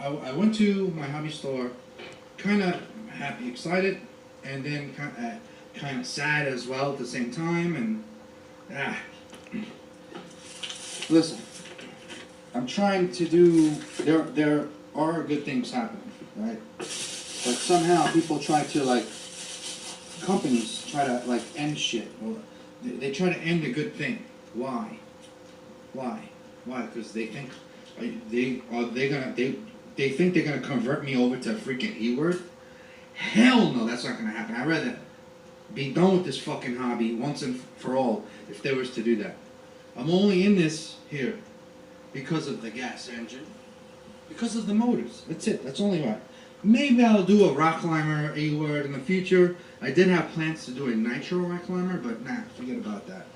I went to my hobby store, kind of happy, excited, and then kind of sad as well at the same time. And listen, I'm trying to do. There are good things happening, right? But somehow people try to companies try to end shit. Or they try to end a good thing. Why? Why? Why? Because they think they think they're gonna convert me over to a freaking E-word. Hell no, that's not gonna happen. I'd rather be done with this fucking hobby once and for all if there was to do that. I'm only in this here because of the gas engine, because of the motors. That's it. That's only why. Maybe I'll do a rock climber E-word in the future. I did have plans to do a nitro rock climber, but nah, forget about that.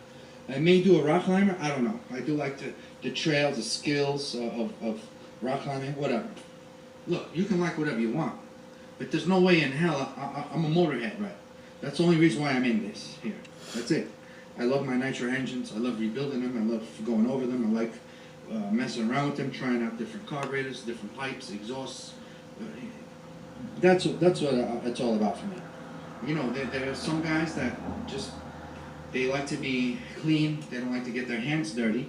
I may do a rock climber. I don't know. I do like the trails, the skills of rock climbing, whatever. Look, you can like whatever you want, but there's no way in hell I'm a motorhead, right? That's the only reason why I'm in this here. That's it. I love my nitro engines. I love rebuilding them. I love going over them. I like messing around with them, trying out different carburetors, different pipes, exhausts. That's what it's all about for me. You know, there are some guys that just, they like to be clean. They don't like to get their hands dirty,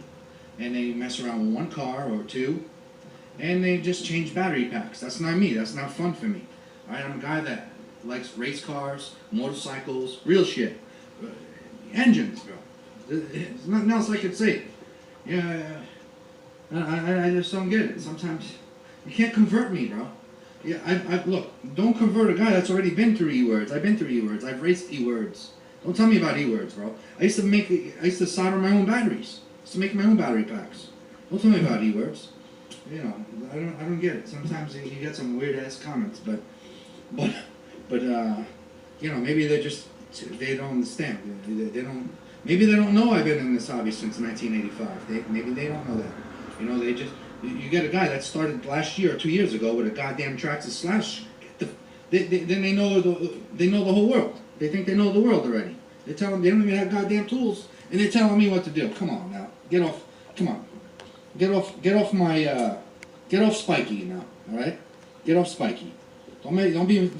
and they mess around with one car or two, and they just change battery packs. That's not me. That's not fun for me. All right, I'm a guy that likes race cars, motorcycles, real shit, engines, bro. There's nothing else I could say. Yeah, I just don't get it. Sometimes you can't convert me, bro. Yeah, look, don't convert a guy that's already been through E-words. I've been through E-words. I've raced E-words. Don't tell me about E-words, bro. I used to solder my own batteries. I used to make my own battery packs. Don't tell me about E-words. You know, I don't get it. Sometimes you get some weird ass comments, but you know, maybe they don't understand. They don't. Maybe they don't know I've been in this hobby since 1985. Maybe they don't know that. You know, you get a guy that started last year or 2 years ago with a goddamn Traxxas Slash. Then they know the whole world. They think they know the world already. They tell them they don't even have goddamn tools, and they're telling me what to do. Come on now, get off. Come on, get off my get off Spiky now. All right, get off Spiky. Don't be.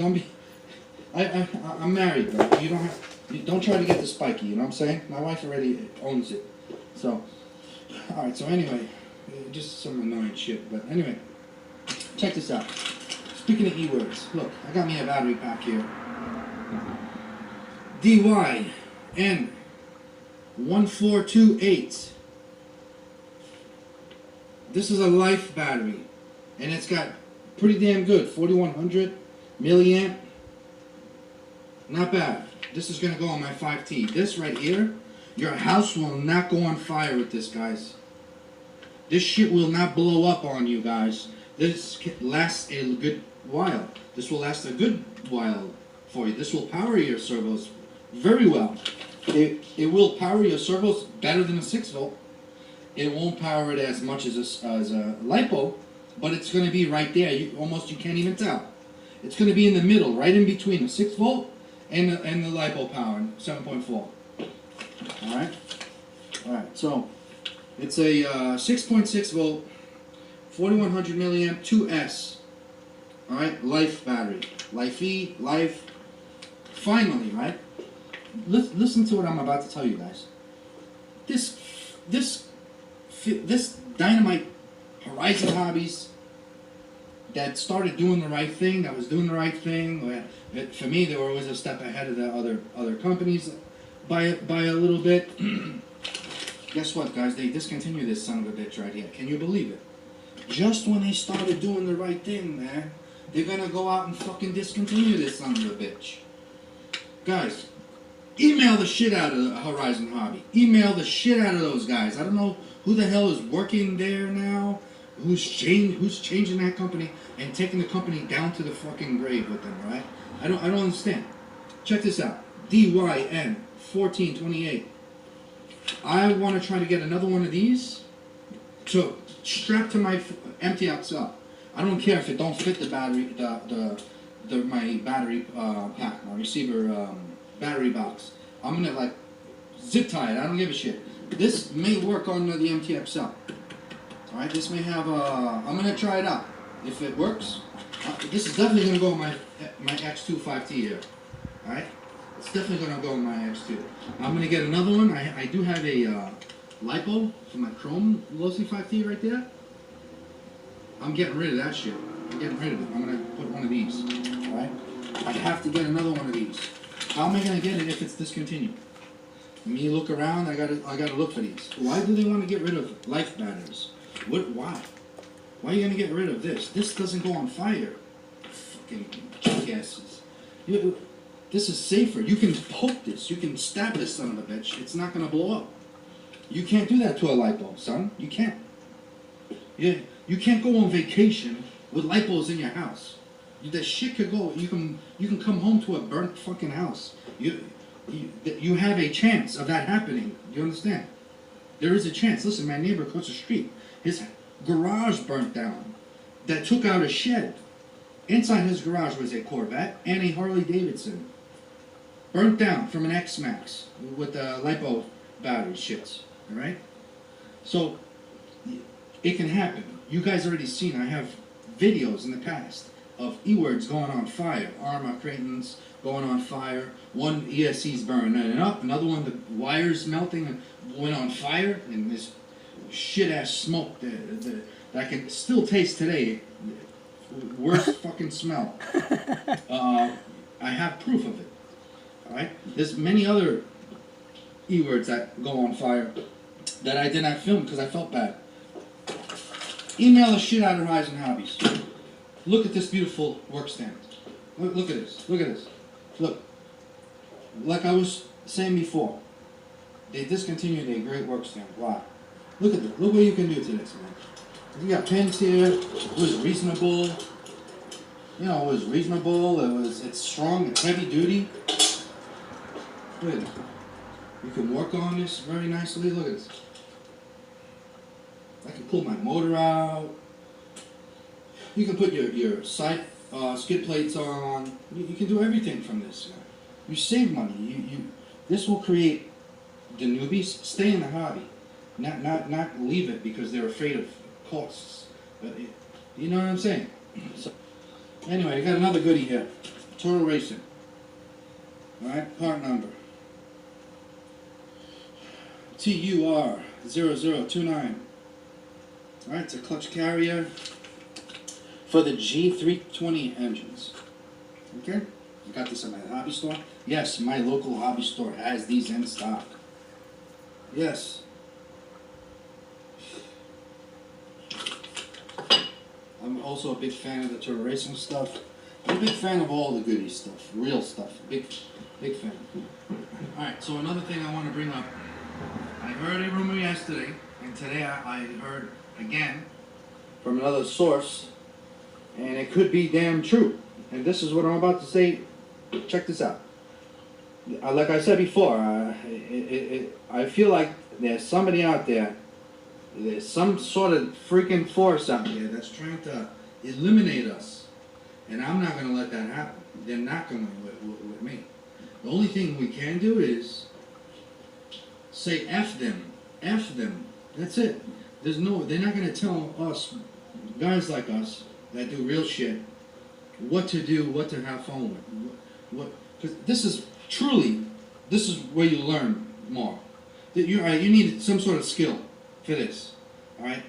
I'm married, bro. Don't try to get the Spiky. You know what I'm saying? My wife already owns it. So, all right. So anyway, just some annoying shit. But anyway, check this out. Speaking of E-words, look, I got me a battery pack here. DYN1428. This is a Life battery, and it's got pretty damn good 4100 milliamp. Not bad. This is gonna go on my 5T. This right here, your house will not go on fire with this, guys. This shit will not blow up on you, guys. This lasts a good while. This will last a good while for you. This will power your servos very well. It will power your servos better than a 6-volt. It won't power it as much as a LiPo, but it's going to be right there. You can't even tell. It's going to be in the middle, right in between the 6-volt and the LiPo power, 7.4. All right. So it's a 6.6 volt, 4100 milliamp, 2S. All right, Life battery, Life. Finally, right? Listen to what I'm about to tell you guys. This Dynamite Horizon Hobbies that started doing the right thing, that was doing the right thing. For me, they were always a step ahead of the other companies by a little bit. Guess what, guys? They discontinued this son of a bitch right here. Can you believe it? Just when they started doing the right thing, man, they're gonna go out and fucking discontinue this son of a bitch. Guys, email the shit out of the Horizon Hobby. Email the shit out of those guys. I don't know who the hell is working there now, who's changing that company and taking the company down to the fucking grave with them, right? I don't understand. Check this out. DYN1428. I want to try to get another one of these to strap to my MTXL. I don't care if it don't fit the battery, my battery pack, my receiver battery box. I'm gonna like zip tie it. I don't give a shit. This may work on the MTXL. All right, this may have I'm gonna try it out. if it works, this is definitely gonna go in my X2 5T here. All right, it's definitely gonna go in my X2. I'm gonna get another one. I do have a lipo for my Chrome Lossy 5T right there. I'm getting rid of that shit. I'm getting rid of it. I'm gonna put one of these. All right, I have to get another one of these. How am I gonna get it if it's discontinued? Me look around. I gotta look for these. Why do they want to get rid of life batteries? Why? Why are you gonna get rid of this? This doesn't go on fire. Fucking jackasses. This is safer. You can poke this. You can stab this son of a bitch. It's not gonna blow up. You can't do that to a lipo, son. You can't. You can't go on vacation with lipos in your house. That shit could go. You can come home to a burnt fucking house. You have a chance of that happening. You understand? There is a chance. Listen, my neighbor across the street, his garage burnt down. That took out a shed. Inside his garage was a Corvette and a Harley Davidson. Burnt down from an X-Max with the lipo battery shits. All right? So, it can happen. You guys already seen, I have videos in the past of E-words going on fire. Arma Cretans going on fire. One ESC's burning up. Another one, the wires melting and went on fire. And this shit-ass smoke that I can still taste today. Worst fucking smell. I have proof of it. Alright? There's many other E-words that go on fire that I did not film because I felt bad. Email the shit out of Horizon Hobbies. Look at this beautiful work stand. Look at this. Look at this. Look. Like I was saying before, they discontinued a great work stand. Why? Look at this. Look what you can do to this, man. You got pins here. It was reasonable. You know, it was reasonable. It's strong. It's heavy duty. Look at it. You can work on this very nicely. Look at this. I can pull my motor out. You can put your side skid plates on. You can do everything from this. You save money. This will create the newbies stay in the hobby, not leave it because they're afraid of costs. But you know what I'm saying. So anyway, I got another goodie here. Total Racing. All right, part number TUR0029. All right, it's a clutch carrier for the G320 engines. Okay, I got this at my hobby store. Yes, my local hobby store has these in stock. Yes. I'm also a big fan of the Total Racing stuff. I'm a big fan of all the goodie stuff, real stuff. Big fan. All right, so another thing I want to bring up. I heard a rumor yesterday, and today I heard again from another source, and it could be damn true. And this is what I'm about to say. Check this out. Like I said before, I feel like there's somebody out there, there's some sort of freaking force out there that's trying to eliminate us. And I'm not going to let that happen. They're not going to with me. The only thing we can do is say F them. F them. That's it. They're not going to tell us, guys like us, that do real shit, what to do, what to have fun with. Because this is where you learn more. You need some sort of skill for this. Alright?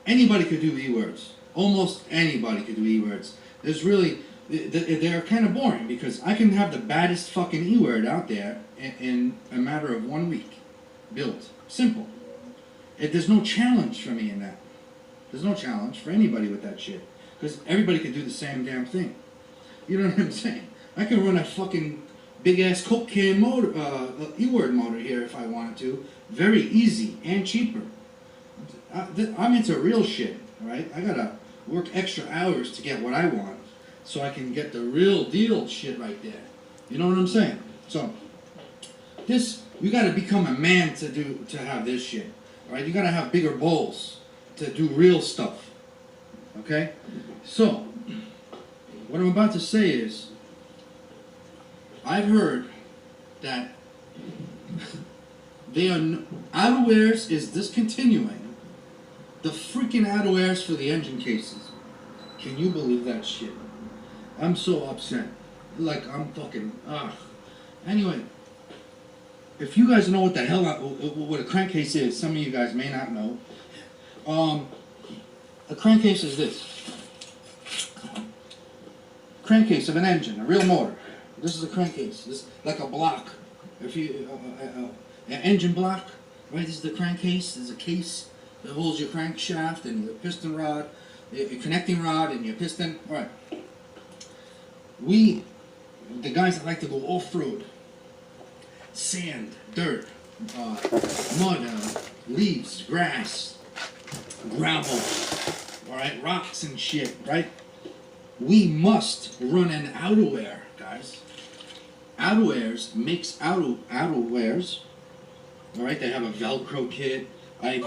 Anybody could do E-words. Almost anybody could do E-words. There's really, they're kind of boring because I can have the baddest fucking E-word out there in a matter of 1 week. Built. Simple. There's no challenge for me in that. There's no challenge for anybody with that shit. Because everybody can do the same damn thing. You know what I'm saying? I can run a fucking big-ass Coke can motor, E-word motor here if I wanted to. Very easy and cheaper. I'm into real shit, alright? I gotta work extra hours to get what I want so I can get the real deal shit right there. You know what I'm saying? So, you gotta become a man to have this shit. Alright? You gotta have bigger balls to do real stuff. Okay? So, what I'm about to say is, I've heard that outerwears is discontinuing the freaking outerwears for the engine cases. Can you believe that shit? I'm so upset. Like, I'm fucking, Anyway, if you guys know what the hell, what a crankcase is, some of you guys may not know. A crankcase is this. Crankcase of an engine, a real motor. This is a crankcase. This like a block. If you an engine block, right? This is the crankcase. There's a case that holds your crankshaft and your piston rod, your connecting rod and your piston. All right. We, the guys that like to go off-road, sand, dirt, mud, leaves, grass, gravel, all right, rocks and shit, right? We must run an outerwear, guys. Outerwears makes outerwears. All right, they have a Velcro kit. I have.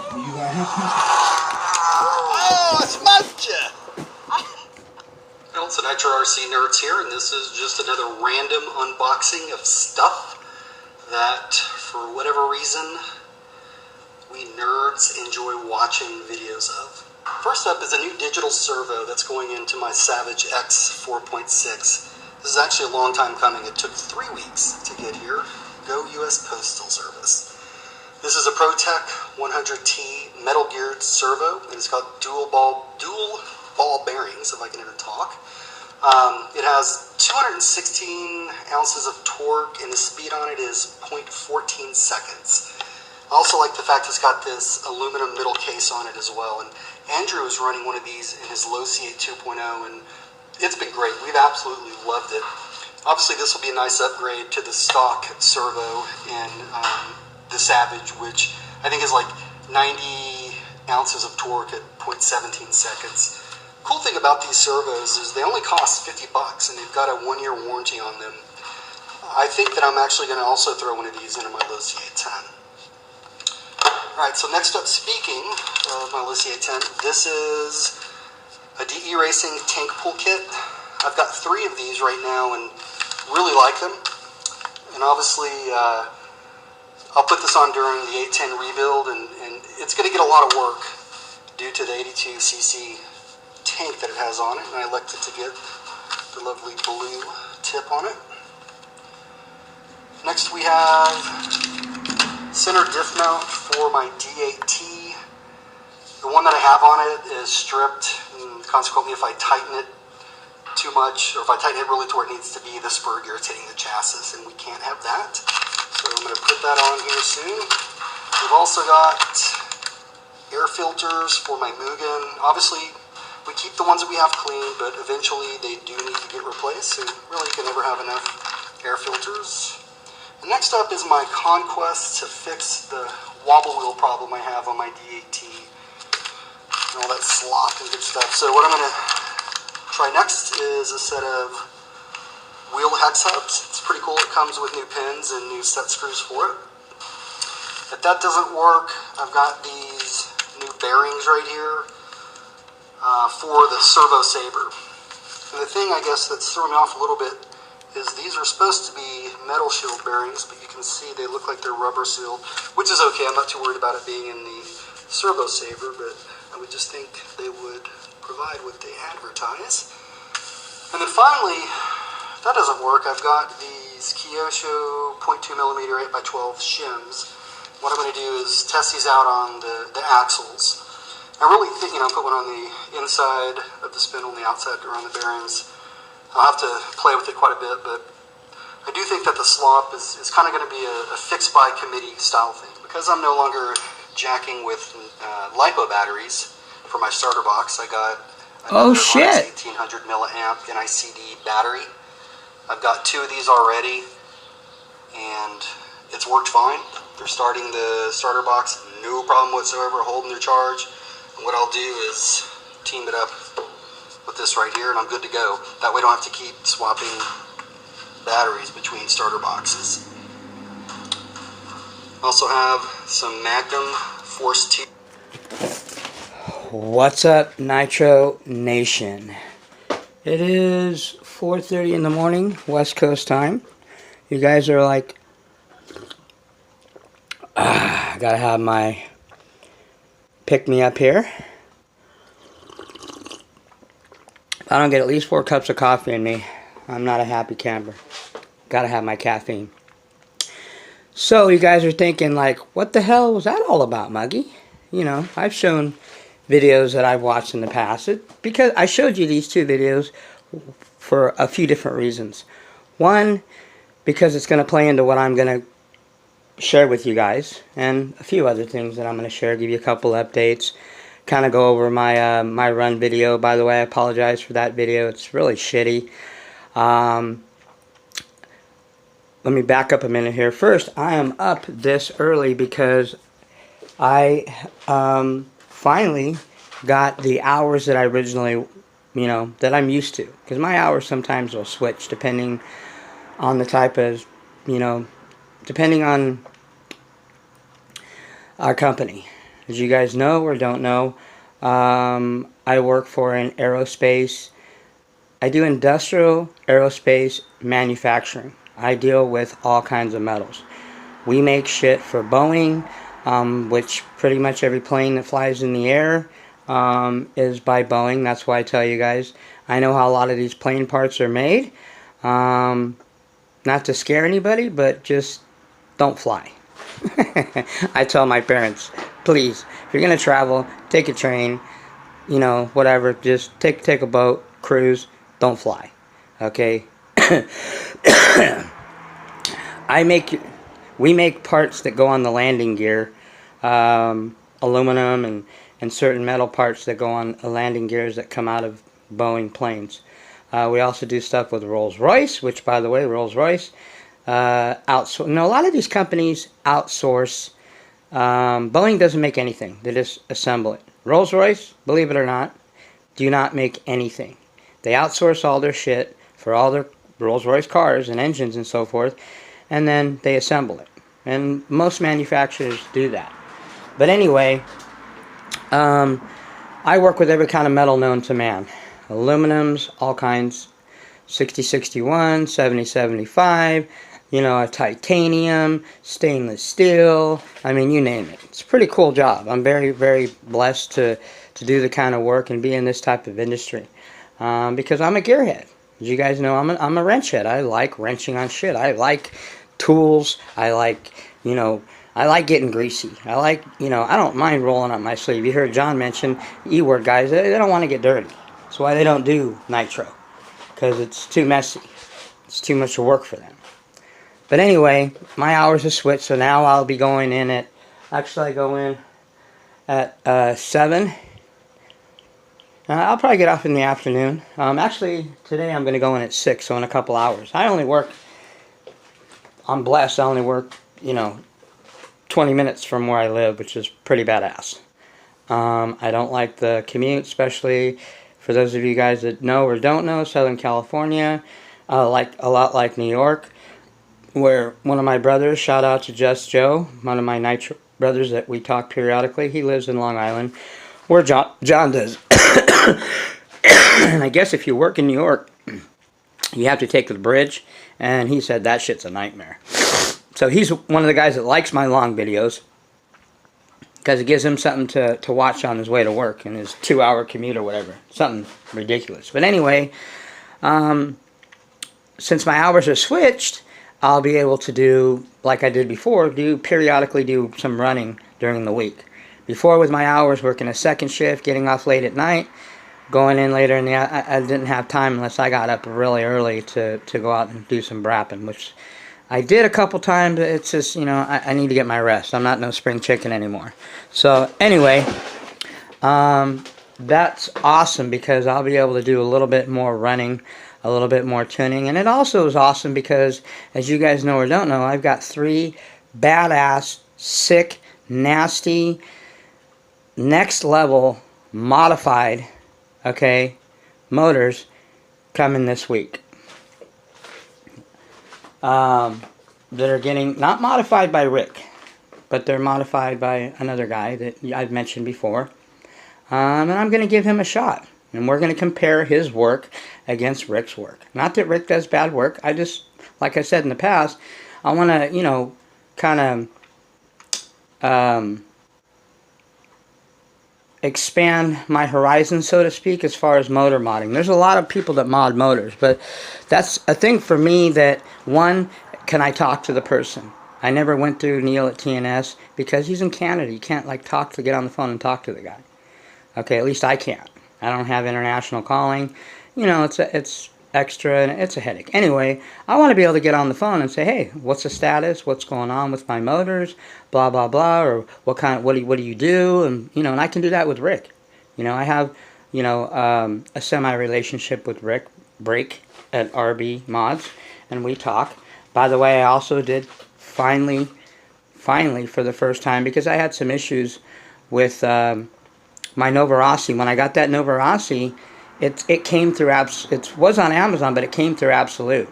Oh, smoked you! Well, it's the Nitro RC Nerds here, and this is just another random unboxing of stuff that, for whatever reason, we nerds enjoy watching videos of. First up is a new digital servo that's going into my Savage X 4.6. This is actually a long time coming. It took 3 weeks to get here. Go US Postal Service. This is a ProTech 100T metal geared servo, and it's got dual ball bearings, if I can even talk. It has 216 ounces of torque, and the speed on it is 0.14 seconds. I also like the fact it's got this aluminum middle case on it as well. And Andrew is running one of these in his Lociate 2.0, and it's been great. We've absolutely loved it. Obviously, this will be a nice upgrade to the stock servo in the Savage, which I think is like 90 ounces of torque at 0.17 seconds. Cool thing about these servos is they only cost $50, and they've got a 1-year warranty on them. I think that I'm actually going to also throw one of these into my Lociate 10. Alright, so next up, speaking of my Lociate 10, this is a DE Racing tank pull kit. I've got 3 of these right now and really like them. And obviously, I'll put this on during the 810 rebuild, and it's going to get a lot of work due to the 82cc tank that it has on it. And I elected to get the lovely blue tip on it. Next we have center diff mount for my D8T. The one that I have on it is stripped, and consequently if I tighten it too much, or if I tighten it really to where it needs to be, the spur gear is hitting the chassis, and we can't have that. So I'm going to put that on here soon. We've also got air filters for my Mugen. Obviously, we keep the ones that we have clean, but eventually they do need to get replaced, and really you can never have enough air filters. And next up is my Conquest to fix the wobble wheel problem I have on my D8T. And all that slop and good stuff. So what I'm going to try next is a set of wheel hex hubs. It's pretty cool. It comes with new pins and new set screws for it. If that doesn't work, I've got these new bearings right here for the Servo Saber. And the thing I guess that's throwing me off a little bit is these are supposed to be metal shield bearings, but you can see they look like they're rubber sealed, which is okay. I'm not too worried about it being in the Servo Saver, but I would just think they would provide what they advertise. And then finally, if that doesn't work, I've got these Kyosho 0.2mm 8x12 shims. What I'm going to do is test these out on the axles. I really think, put one on the inside of the spindle and the outside around the bearings. I'll have to play with it quite a bit, but I do think that the slop is kind of going to be a fixed by committee style thing. Because I'm no longer jacking with LiPo batteries for my starter box, I got another 1800 milliamp NICD battery. I've got 2 of these already, and it's worked fine. They're starting the starter box, no problem whatsoever, holding their charge. And what I'll do is team it up with this right here, and I'm good to go. That way I don't have to keep swapping batteries between starter boxes. Also have some Magnum Force 2. What's up, Nitro Nation? It is 4:30 in the morning, West Coast time. You guys are like, I gotta have my pick me up here. I don't get at least 4 cups of coffee in me, I'm not a happy camper. Gotta have my caffeine. So you guys are thinking like, what the hell was that all about, Muggy? You know, I've shown videos that I've watched in the past. Because I showed you these 2 videos for a few different reasons. One, because it's going to play into what I'm going to share with you guys, and a few other things that I'm going to share, give you a couple updates, kind of go over my my run video. By the way, I apologize for that video. It's really shitty. Let me back up a minute here. First, I am up this early because I finally got the hours that I originally, that I'm used to. Because my hours sometimes will switch depending on the type of, depending on our company. As you guys know or don't know, I work for an aerospace. I do industrial aerospace manufacturing. I deal with all kinds of metals. We make shit for Boeing, which pretty much every plane that flies in the air is by Boeing. That's why I tell you guys, I know how a lot of these plane parts are made. Not to scare anybody, but just don't fly. I tell my parents, please, if you're going to travel, take a train, whatever, just take a boat, cruise, don't fly. Okay? We make parts that go on the landing gear, aluminum and certain metal parts that go on landing gears that come out of Boeing planes. We also do stuff with Rolls-Royce, which, by the way, Rolls-Royce outsource. No, a lot of these companies outsource. Boeing doesn't make anything; they just assemble it. Rolls-Royce, believe it or not, do not make anything. They outsource all their shit for all their Rolls-Royce cars and engines and so forth, and then they assemble it. And most manufacturers do that. But anyway, I work with every kind of metal known to man. Aluminums, all kinds, 6061, 7075, a titanium, stainless steel, I mean, you name it. It's a pretty cool job. I'm very, very blessed to do the kind of work and be in this type of industry. Because I'm a gearhead. As you guys know, I'm a wrench head. I like wrenching on shit. I like tools. I like, I like getting greasy. I like, I don't mind rolling up my sleeve. You heard John mention E-word guys, they don't want to get dirty. That's why they don't do nitro. Because it's too messy. It's too much work for them. But anyway, my hours have switched, so now I'll be going in at, actually I go in at 7. I'll probably get off in the afternoon. Actually, today I'm going to go in at 6, so in a couple hours. I'm blessed, I only work, 20 minutes from where I live, which is pretty badass. I don't like the commute, especially for those of you guys that know or don't know, Southern California, a lot like New York, where one of my brothers, shout out to Just Joe, one of my nitro brothers that we talk periodically, he lives in Long Island, where John does. And I guess if you work in New York, you have to take the bridge, and he said that shit's a nightmare. So he's one of the guys that likes my long videos, because it gives him something to watch on his way to work in his 2-hour commute or whatever. Something ridiculous. But anyway, since my hours are switched, I'll be able to do, like I did before, periodically do some running during the week. Before, with my hours, working a second shift, getting off late at night, going in later in the, I didn't have time unless I got up really early to go out and do some brapping, which I did a couple times. It's just, I need to get my rest. I'm not no spring chicken anymore. So anyway, that's awesome because I'll be able to do a little bit more running, a little bit more tuning. And it also is awesome because, as you guys know or don't know, I've got 3 badass, sick, nasty, next level modified, motors coming this week. That are getting, not modified by Rick, but they're modified by another guy that I've mentioned before. And I'm going to give him a shot. And we're going to compare his work against Rick's work. Not that Rick does bad work. I just, like I said in the past, I want to, kind of expand my horizon, so to speak, as far as motor modding. There's a lot of people that mod motors, but that's a thing for me that, one, can I talk to the person? I never went through Neil at TNS because he's in Canada. You can't like get on the phone and talk to the guy. Okay, at least I can't. I don't have international calling. You know, it's extra and it's a headache. Anyway, I want to be able to get on the phone and say, hey, what's the status? What's going on with my motors? Blah blah blah. Or what do you do? And you know, and I can do that with Rick. You know, I have a semi relationship with Rick Break at RB Mods, and we talk. By the way, I also did finally for the first time, because I had some issues with my Novarossi. When I got that Novarossi, it came through it was on Amazon, but it came through Absolute.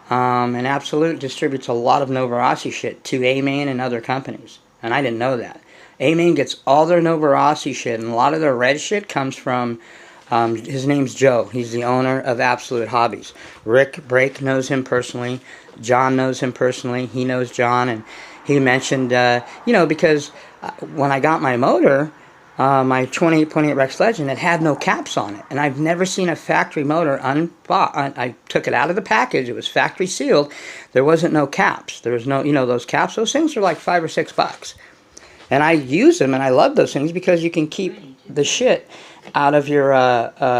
And Absolute distributes a lot of Novarossi shit to A-Main and other companies, and I didn't know that. A-Main gets all their Novarossi shit, and a lot of their red shit comes from his name's Joe. He's the owner of Absolute Hobbies. Rick Brake knows him personally. John knows him personally. He knows John, and he mentioned, because when I got my motor, my 28.8 Rex Legend, it had no caps on it, and I've never seen a factory motor unbought. I took it out of the package. It was factory sealed. There wasn't no caps. There was no, those caps. Those things are like $5 or $6, and I use them, and I love those things because you can keep the shit out of your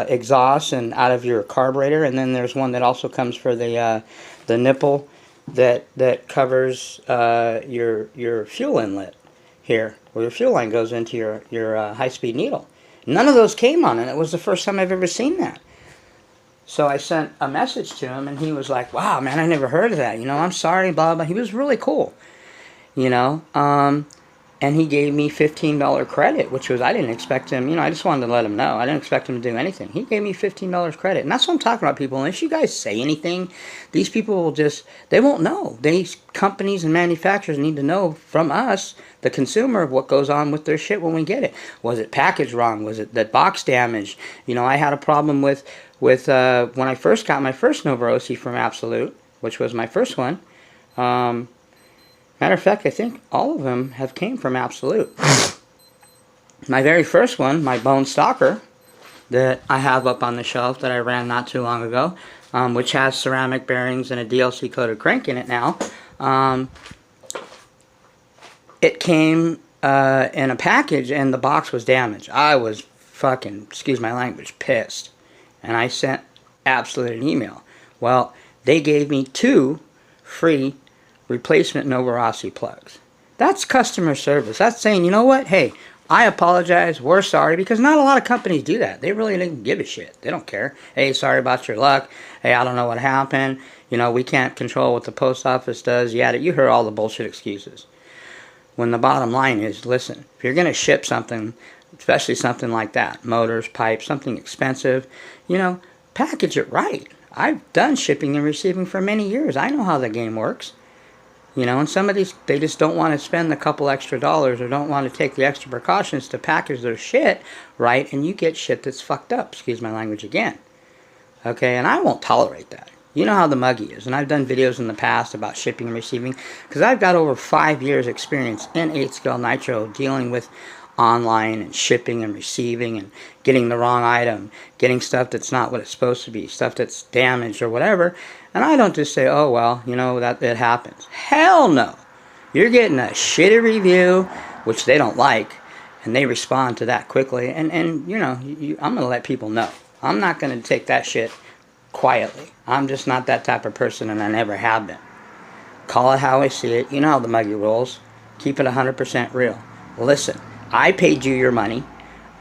exhaust and out of your carburetor. And then there's one that also comes for the nipple that covers your fuel inlet here, where your fuel line goes into your high-speed needle. None of those came on, and it was the first time I've ever seen that. So I sent a message to him, and he was like, wow, man, I never heard of that. I'm sorry, blah, blah. He was really cool, and he gave me $15 credit, which was, I didn't expect him, I just wanted to let him know. I didn't expect him to do anything. He gave me $15 credit, and that's what I'm talking about, people. Unless you guys say anything, these people will they won't know. These companies and manufacturers need to know from us, the consumer, what goes on with their shit when we get it. Was it packaged wrong? Was it that box damaged? I had a problem with when I first got my first Novarossi from Absolute, which was my first one. Matter of fact, I think all of them have came from Absolute. My very first one, my Bone Stalker, that I have up on the shelf that I ran not too long ago, which has ceramic bearings and a DLC-coated crank in it now. It came in a package, and the box was damaged. I was fucking, excuse my language, pissed. And I sent Absolute an email. Well, they gave me 2 free replacement Novarossi plugs. That's customer service. That's saying, you know what? Hey, I apologize. We're sorry, because not a lot of companies do that. They really don't give a shit. They don't care. Hey, sorry about your luck. Hey, I don't know what happened. We can't control what the post office does. You heard all the bullshit excuses. When the bottom line is, listen, if you're going to ship something, especially something like that, motors, pipes, something expensive, package it right. I've done shipping and receiving for many years. I know how the game works. And some of these, they just don't want to spend a couple extra dollars or don't want to take the extra precautions to package their shit right, and you get shit that's fucked up. Excuse my language again. Okay, and I won't tolerate that. You know how the muggy is, and I've done videos in the past about shipping and receiving, because I've got over 5 years experience in 8-scale nitro dealing with online and shipping and receiving and getting the wrong item, getting stuff that's not what it's supposed to be, stuff that's damaged or whatever. And I don't just say, oh, well, that it happens. Hell no. You're getting a shitty review, which they don't like, and they respond to that quickly. And I'm going to let people know. I'm not going to take that shit quietly. I'm just not that type of person, and I never have been. Call it how I see it. You know how the muggy rolls. Keep it 100% real. Listen, I paid you your money.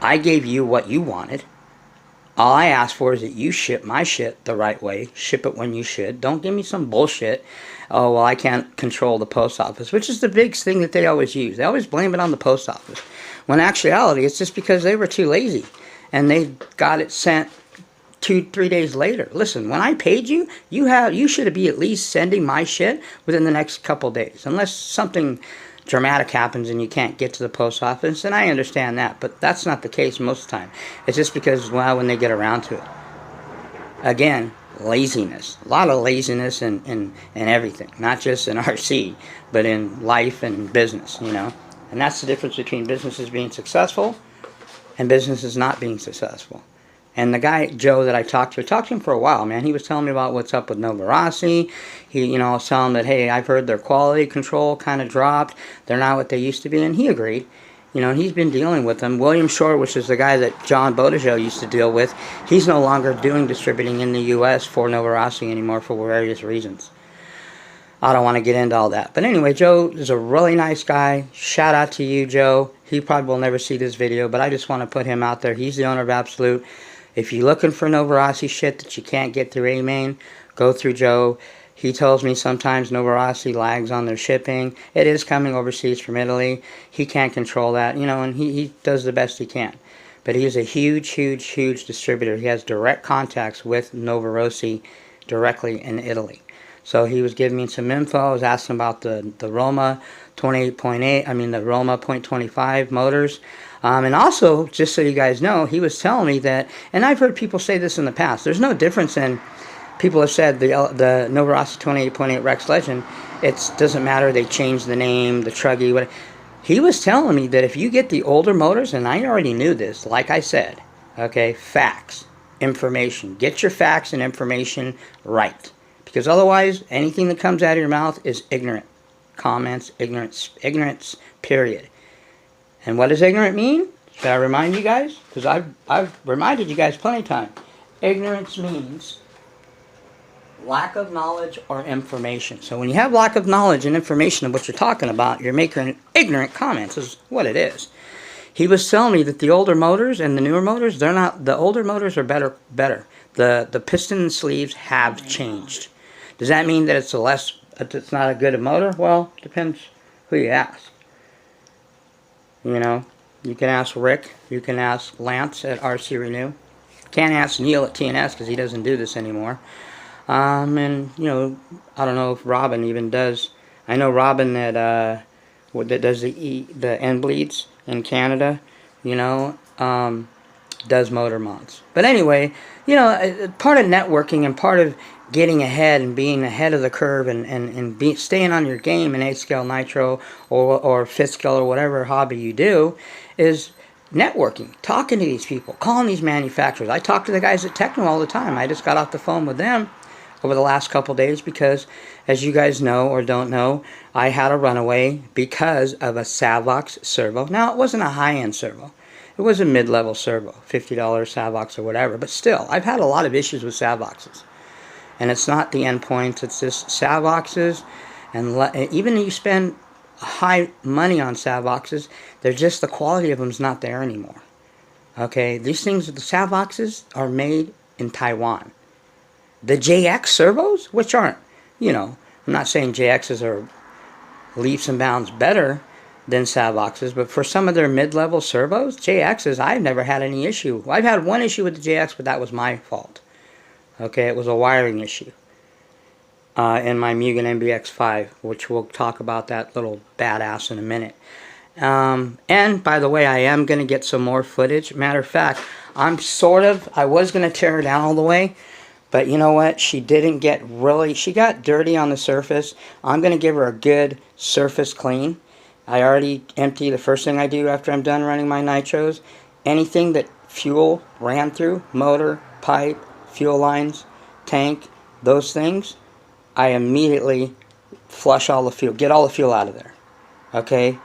I gave you what you wanted. All I ask for is that you ship my shit the right way. Ship it when you should. Don't give me some bullshit. Oh, well, I can't control the post office, which is the big thing that they always use. They always blame it on the post office. When in actuality, it's just because they were too lazy. And they got it sent 2-3 days later. Listen, when I paid you, you should be at least sending my shit within the next couple days. Unless something dramatic happens and you can't get to the post office, and I understand that, but that's not the case most of the time. It's just because, well, when they get around to it. Again, laziness. A lot of laziness in everything, not just in RC, but in life and business, And that's the difference between businesses being successful and business is not being successful. And the guy, Joe, that I talked to him for a while, man. He was telling me about what's up with Nova Rossi. He, you know, I was telling him that, hey, I've heard their quality control kind of dropped. They're not what they used to be, and he agreed. You know, and he's been dealing with them. William Shore, which is the guy that John Bodejo used to deal with, he's no longer doing distributing in the U.S. for Nova Rossi anymore for various reasons. I don't want to get into all that. But anyway, Joe is a really nice guy. Shout out to you, Joe. He probably will never see this video, but I just want to put him out there. He's the owner of Absolute. If you're looking for Nova Rossi shit that you can't get through AMain, go through Joe. He tells me sometimes Nova Rossi lags on their shipping. It is coming overseas from Italy. He can't control that, you know, and he does the best he can. But he is a huge, huge, huge distributor. He has direct contacts with Nova Rossi directly in Italy. So he was giving me some info. I was asking about the Roma 28.8, I mean the Roma .25 motors. And also, just so you guys know, he was telling me that, and I've heard people say this in the past, there's no difference in, people have said the Nova Rossi 28.8 Rex Legend, it doesn't matter, they changed the name, the Truggy, whatever. He was telling me that if you get the older motors, and I already knew this, like I said, okay, facts, information, get your facts and information right. Because otherwise, anything that comes out of your mouth is ignorant comments, ignorance, period. And what does ignorant mean? Should I remind you guys? Because I've reminded you guys plenty of times. Ignorance means lack of knowledge or information. So when you have lack of knowledge and information of what you're talking about, you're making ignorant comments is what it is. He was telling me that the older motors and the newer motors, they're not, the older motors are better. The piston and sleeves have changed. Does that mean that it's not a good motor? Well, depends who you ask. You know, you can ask Rick, you can ask Lance at RC Renew. Can't ask Neil at TNS because he doesn't do this anymore. And, you know, I don't know if Robin even does. I know Robin that does the end bleeds in Canada, you know, does motor mods. But anyway, you know, part of networking and part of getting ahead and being ahead of the curve and staying on your game in 8-scale nitro or 5th scale or whatever hobby you do is networking, talking to these people, calling these manufacturers. I talk to the guys at Techno all the time. I just got off the phone with them over the last couple days because, as you guys know or don't know, I had a runaway because of a Savox servo. Now, it wasn't a high-end servo. It was a mid-level servo, $50 Savox or whatever. But still, I've had a lot of issues with Savoxes. And it's not the endpoints, it's just Savoxes. And even if you spend high money on Savoxes, they're just, the quality of them is not there anymore. Okay, these things, the Savoxes are made in Taiwan. The JX servos, which aren't, you know, I'm not saying JXs are leaps and bounds better than Savoxes, but for some of their mid-level servos, JXs, I've never had any issue. I've had one issue with the JX, but that was my fault. Okay, it was a wiring issue in my Mugen MBX5, which we'll talk about that little badass in a minute. And, by the way, I am going to get some more footage. Matter of fact, I was going to tear her down all the way, but you know what? She didn't get she got dirty on the surface. I'm going to give her a good surface clean. I already empty the first thing I do after I'm done running my nitros. Anything that fuel ran through, motor, pipe, fuel lines, tank, those things, I immediately flush all the fuel, get all the fuel out of there. Okay?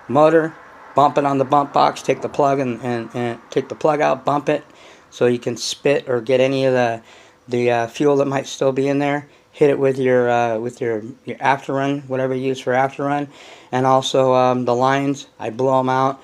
Motor, bump it on the bump box, take the plug and take the plug out, bump it so you can spit or get any of the fuel that might still be in there. Hit it with your after run, whatever you use for after run, and also the lines. I blow them out,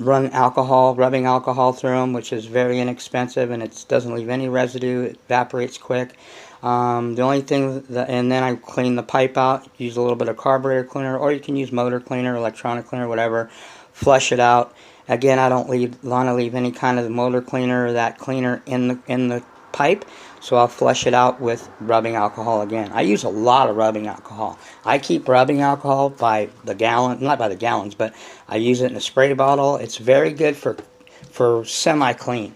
run rubbing alcohol through them, which is very inexpensive and it doesn't leave any residue. It evaporates quick. The only thing and then I clean the pipe out. Use a little bit of carburetor cleaner, or you can use motor cleaner, electronic cleaner, whatever. Flush it out. Again, I don't want to leave any kind of motor cleaner or that cleaner in the pipe, so I'll flush it out with rubbing alcohol again. I use a lot of rubbing alcohol. I keep rubbing alcohol by the gallon, not by the gallons, but I use it in a spray bottle. It's very good for semi-clean.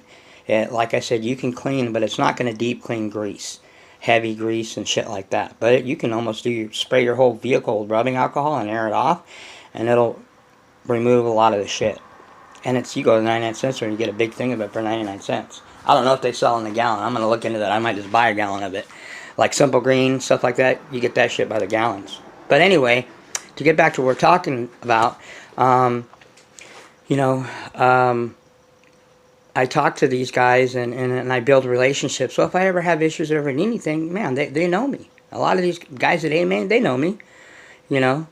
Like I said, you can clean, but it's not going to deep clean grease, heavy grease and shit like that. But you can almost spray your whole vehicle with rubbing alcohol and air it off, and it'll remove a lot of the shit. And it's, you go to 99-cent store and you get a big thing of it for 99 cents. I don't know if they sell in a gallon. I'm going to look into that. I might just buy a gallon of it. Like Simple Green, stuff like that, you get that shit by the gallons. But anyway, to get back to what we're talking about, you know, I talk to these guys and I build relationships. So if I ever have issues or ever need anything, man, they know me. A lot of these guys at A-Main, they know me, you know.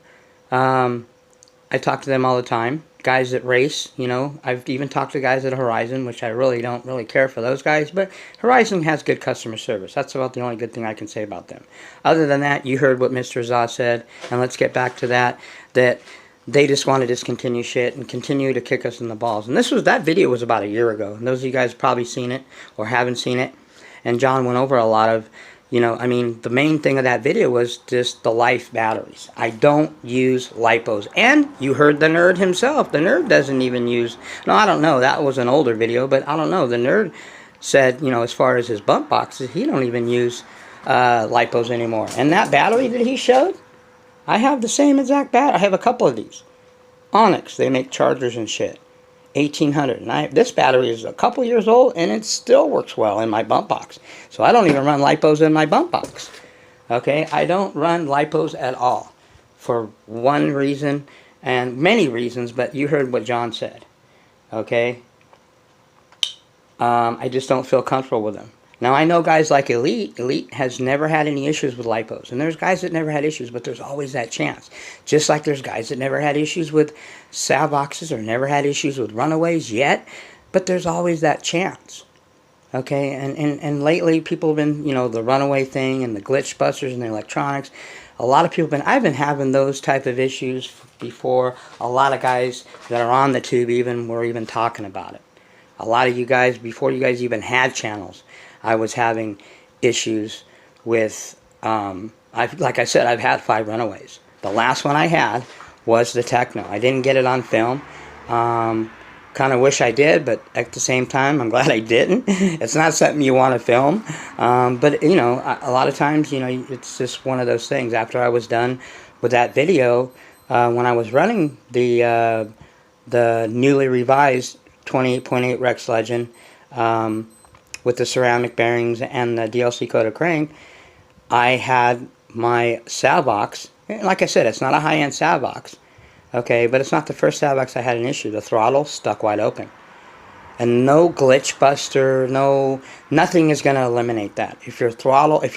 I talk to them all the time. Guys that race, you know. I've even talked to guys at Horizon, which I really don't really care for those guys. But Horizon has good customer service. That's about the only good thing I can say about them. Other than that, you heard what Mr. Zah said. And let's get back to that. That they just want to discontinue shit and continue to kick us in the balls. And that video was about a year ago. And those of you guys have probably seen it or haven't seen it. And John went over a lot of, you know, I mean, the main thing of that video was just the life batteries. I don't use lipos. And you heard the nerd himself. The nerd doesn't even use, no, I don't know. That was an older video, but I don't know. The nerd said, you know, as far as his bump boxes, he don't even use lipos anymore. And that battery that he showed, I have the same exact battery. I have a couple of these. Onyx, they make chargers and shit. 1800. And this battery is a couple years old and it still works well in my bump box. So I don't even run lipos in my bump box. Okay, I don't run lipos at all. For one reason and many reasons, but you heard what John said. Okay, I just don't feel comfortable with them. Now, I know guys like Elite. Elite has never had any issues with lipos. And there's guys that never had issues, but there's always that chance. Just like there's guys that never had issues with sahh boxes or never had issues with runaways yet, but there's always that chance. Okay, and lately people have been, you know, the runaway thing and the glitch busters and the electronics. A lot of people have been, I've been having those type of issues before. A lot of guys that are on the tube even were even talking about it. A lot of you guys, before you guys even had channels, I was having issues with, like I said, I've had 5 runaways. The last one I had was the Techno. I didn't get it on film. Kind of wish I did, but at the same time, I'm glad I didn't. It's not something you want to film. But, you know, a lot of times, you know, it's just one of those things. After I was done with that video, when I was running the newly revised 28.8 Rex Legend, with the ceramic bearings and the DLC coated crank, I had my sahh box. Like I said, it's not a high-end sahh box, okay, but it's not the first sahh box I had an issue. The throttle stuck wide open. And no glitch buster, nothing is going to eliminate that. If your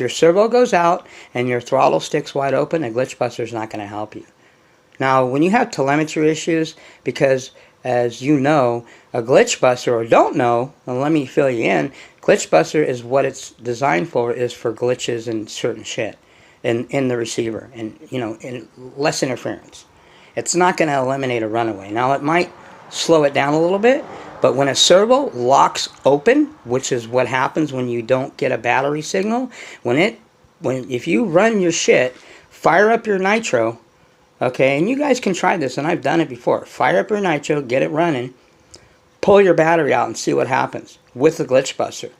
servo goes out and your throttle sticks wide open, a glitch buster is not going to help you. Now, when you have telemetry issues, because as you know, a glitch buster, or don't know, and let me fill you in, glitch buster is what it's designed for, is for glitches and certain shit in the receiver, and, you know, in less interference. It's not going to eliminate a runaway. Now, it might slow it down a little bit, but when a servo locks open, which is what happens when you don't get a battery signal, if you run your shit, fire up your nitro, okay, and you guys can try this, and I've done it before. Fire up your nitro, get it running, pull your battery out and see what happens with the glitch buster.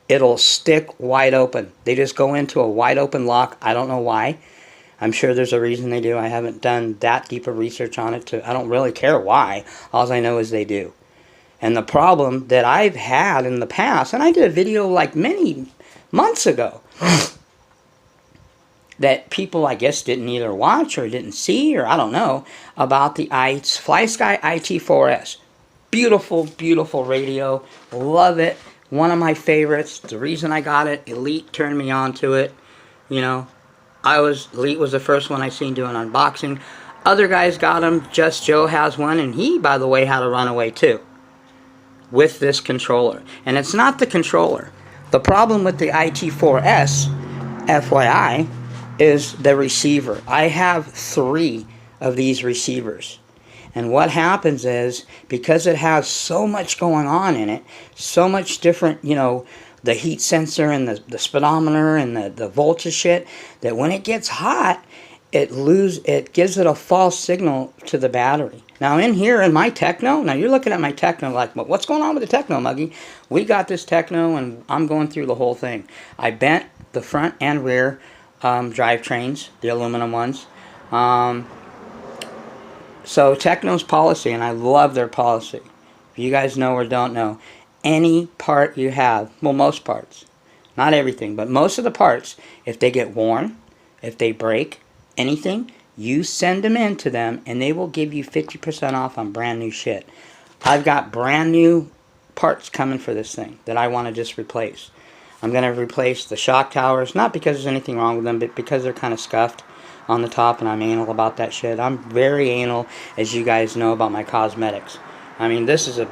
It'll stick wide open. They just go into a wide open lock. I don't know why. I'm sure there's a reason they do. I haven't done that deep of research on it. I don't really care why. All I know is they do. And the problem that I've had in the past, and I did a video like many months ago, that people, I guess, didn't either watch or didn't see, or I don't know, about the FlySky IT4S. Beautiful, beautiful radio. Love it. One of my favorites. The reason I got it, Elite turned me on to it. You know, Elite was the first one I seen doing unboxing. Other guys got them. Just Joe has one, and he, by the way, had a runaway too with this controller. And it's not the controller. The problem with the IT4S, FYI, is the receiver. I have 3 of these receivers. And what happens is, because it has so much going on in it, so much different, you know, the heat sensor and the speedometer and the voltage shit, that when it gets hot, it gives it a false signal to the battery. Now in here, in my Techno, now you're looking at my Techno like, well, what's going on with the Techno, Muggy? We got this Techno and I'm going through the whole thing. I bent the front and rear drivetrains, the aluminum ones. So Techno's policy, and I love their policy, if you guys know or don't know, any part you have, well, most parts, not everything, but most of the parts, if they get worn, if they break, anything, you send them in to them and they will give you 50% off on brand new shit. I've got brand new parts coming for this thing that I want to just replace. I'm going to replace the shock towers, not because there's anything wrong with them, but because they're kind of scuffed on the top, and I'm anal about that shit. I'm very anal, as you guys know, about my cosmetics. I mean, this is a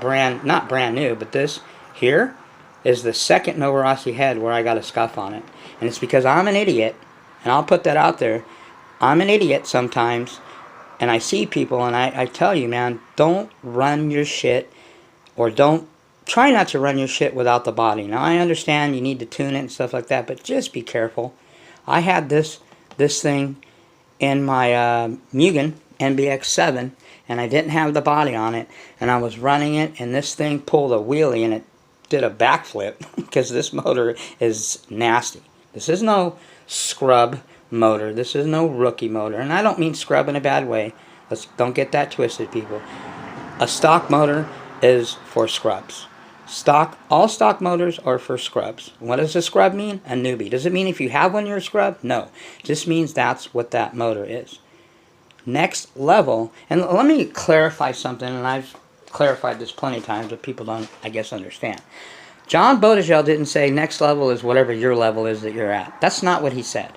not brand new, but this here is the second Novarossi head where I got a scuff on it. And it's because I'm an idiot, and I'll put that out there. I'm an idiot sometimes, and I see people, and I tell you, man, don't run your shit, or try not to run your shit without the body. Now, I understand you need to tune it and stuff like that, but just be careful. I had this thing in my Mugen NBX7, and I didn't have the body on it, and I was running it, and this thing pulled a wheelie, and it did a backflip, because this motor is nasty. This is no scrub motor. This is no rookie motor, and I don't mean scrub in a bad way. Don't get that twisted, people. A stock motor is for scrubs. All stock motors are for scrubs. What does a scrub mean? A newbie. Does it mean if you have one you're a scrub? No. It just means that's what that motor is. Next level, and let me clarify something, and I've clarified this plenty of times, but people don't, I guess, understand. John Bodegel didn't say next level is whatever your level is that you're at. That's not what he said.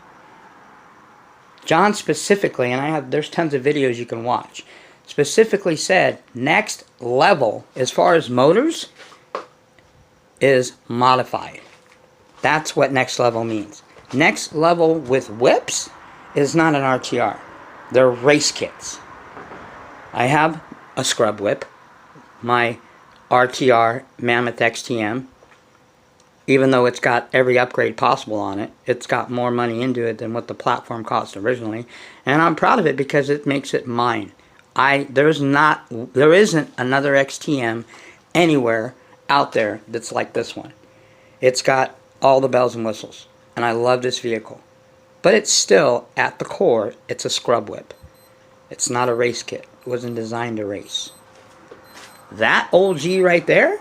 John specifically, and there's tons of videos you can watch, specifically said next level, as far as motors, is modified. That's what next level means. Next level with whips is not an RTR. They're race kits. I have a scrub whip, my RTR Mammoth XTM. Even though it's got every upgrade possible on it, it's got more money into it than what the platform cost originally, and I'm proud of it because it makes it mine. There isn't another XTM anywhere out there that's like this one. It's got all the bells and whistles, and I love this vehicle. But it's still, at the core, it's a scrub whip. It's not a race kit. It wasn't designed to race. That old G right there,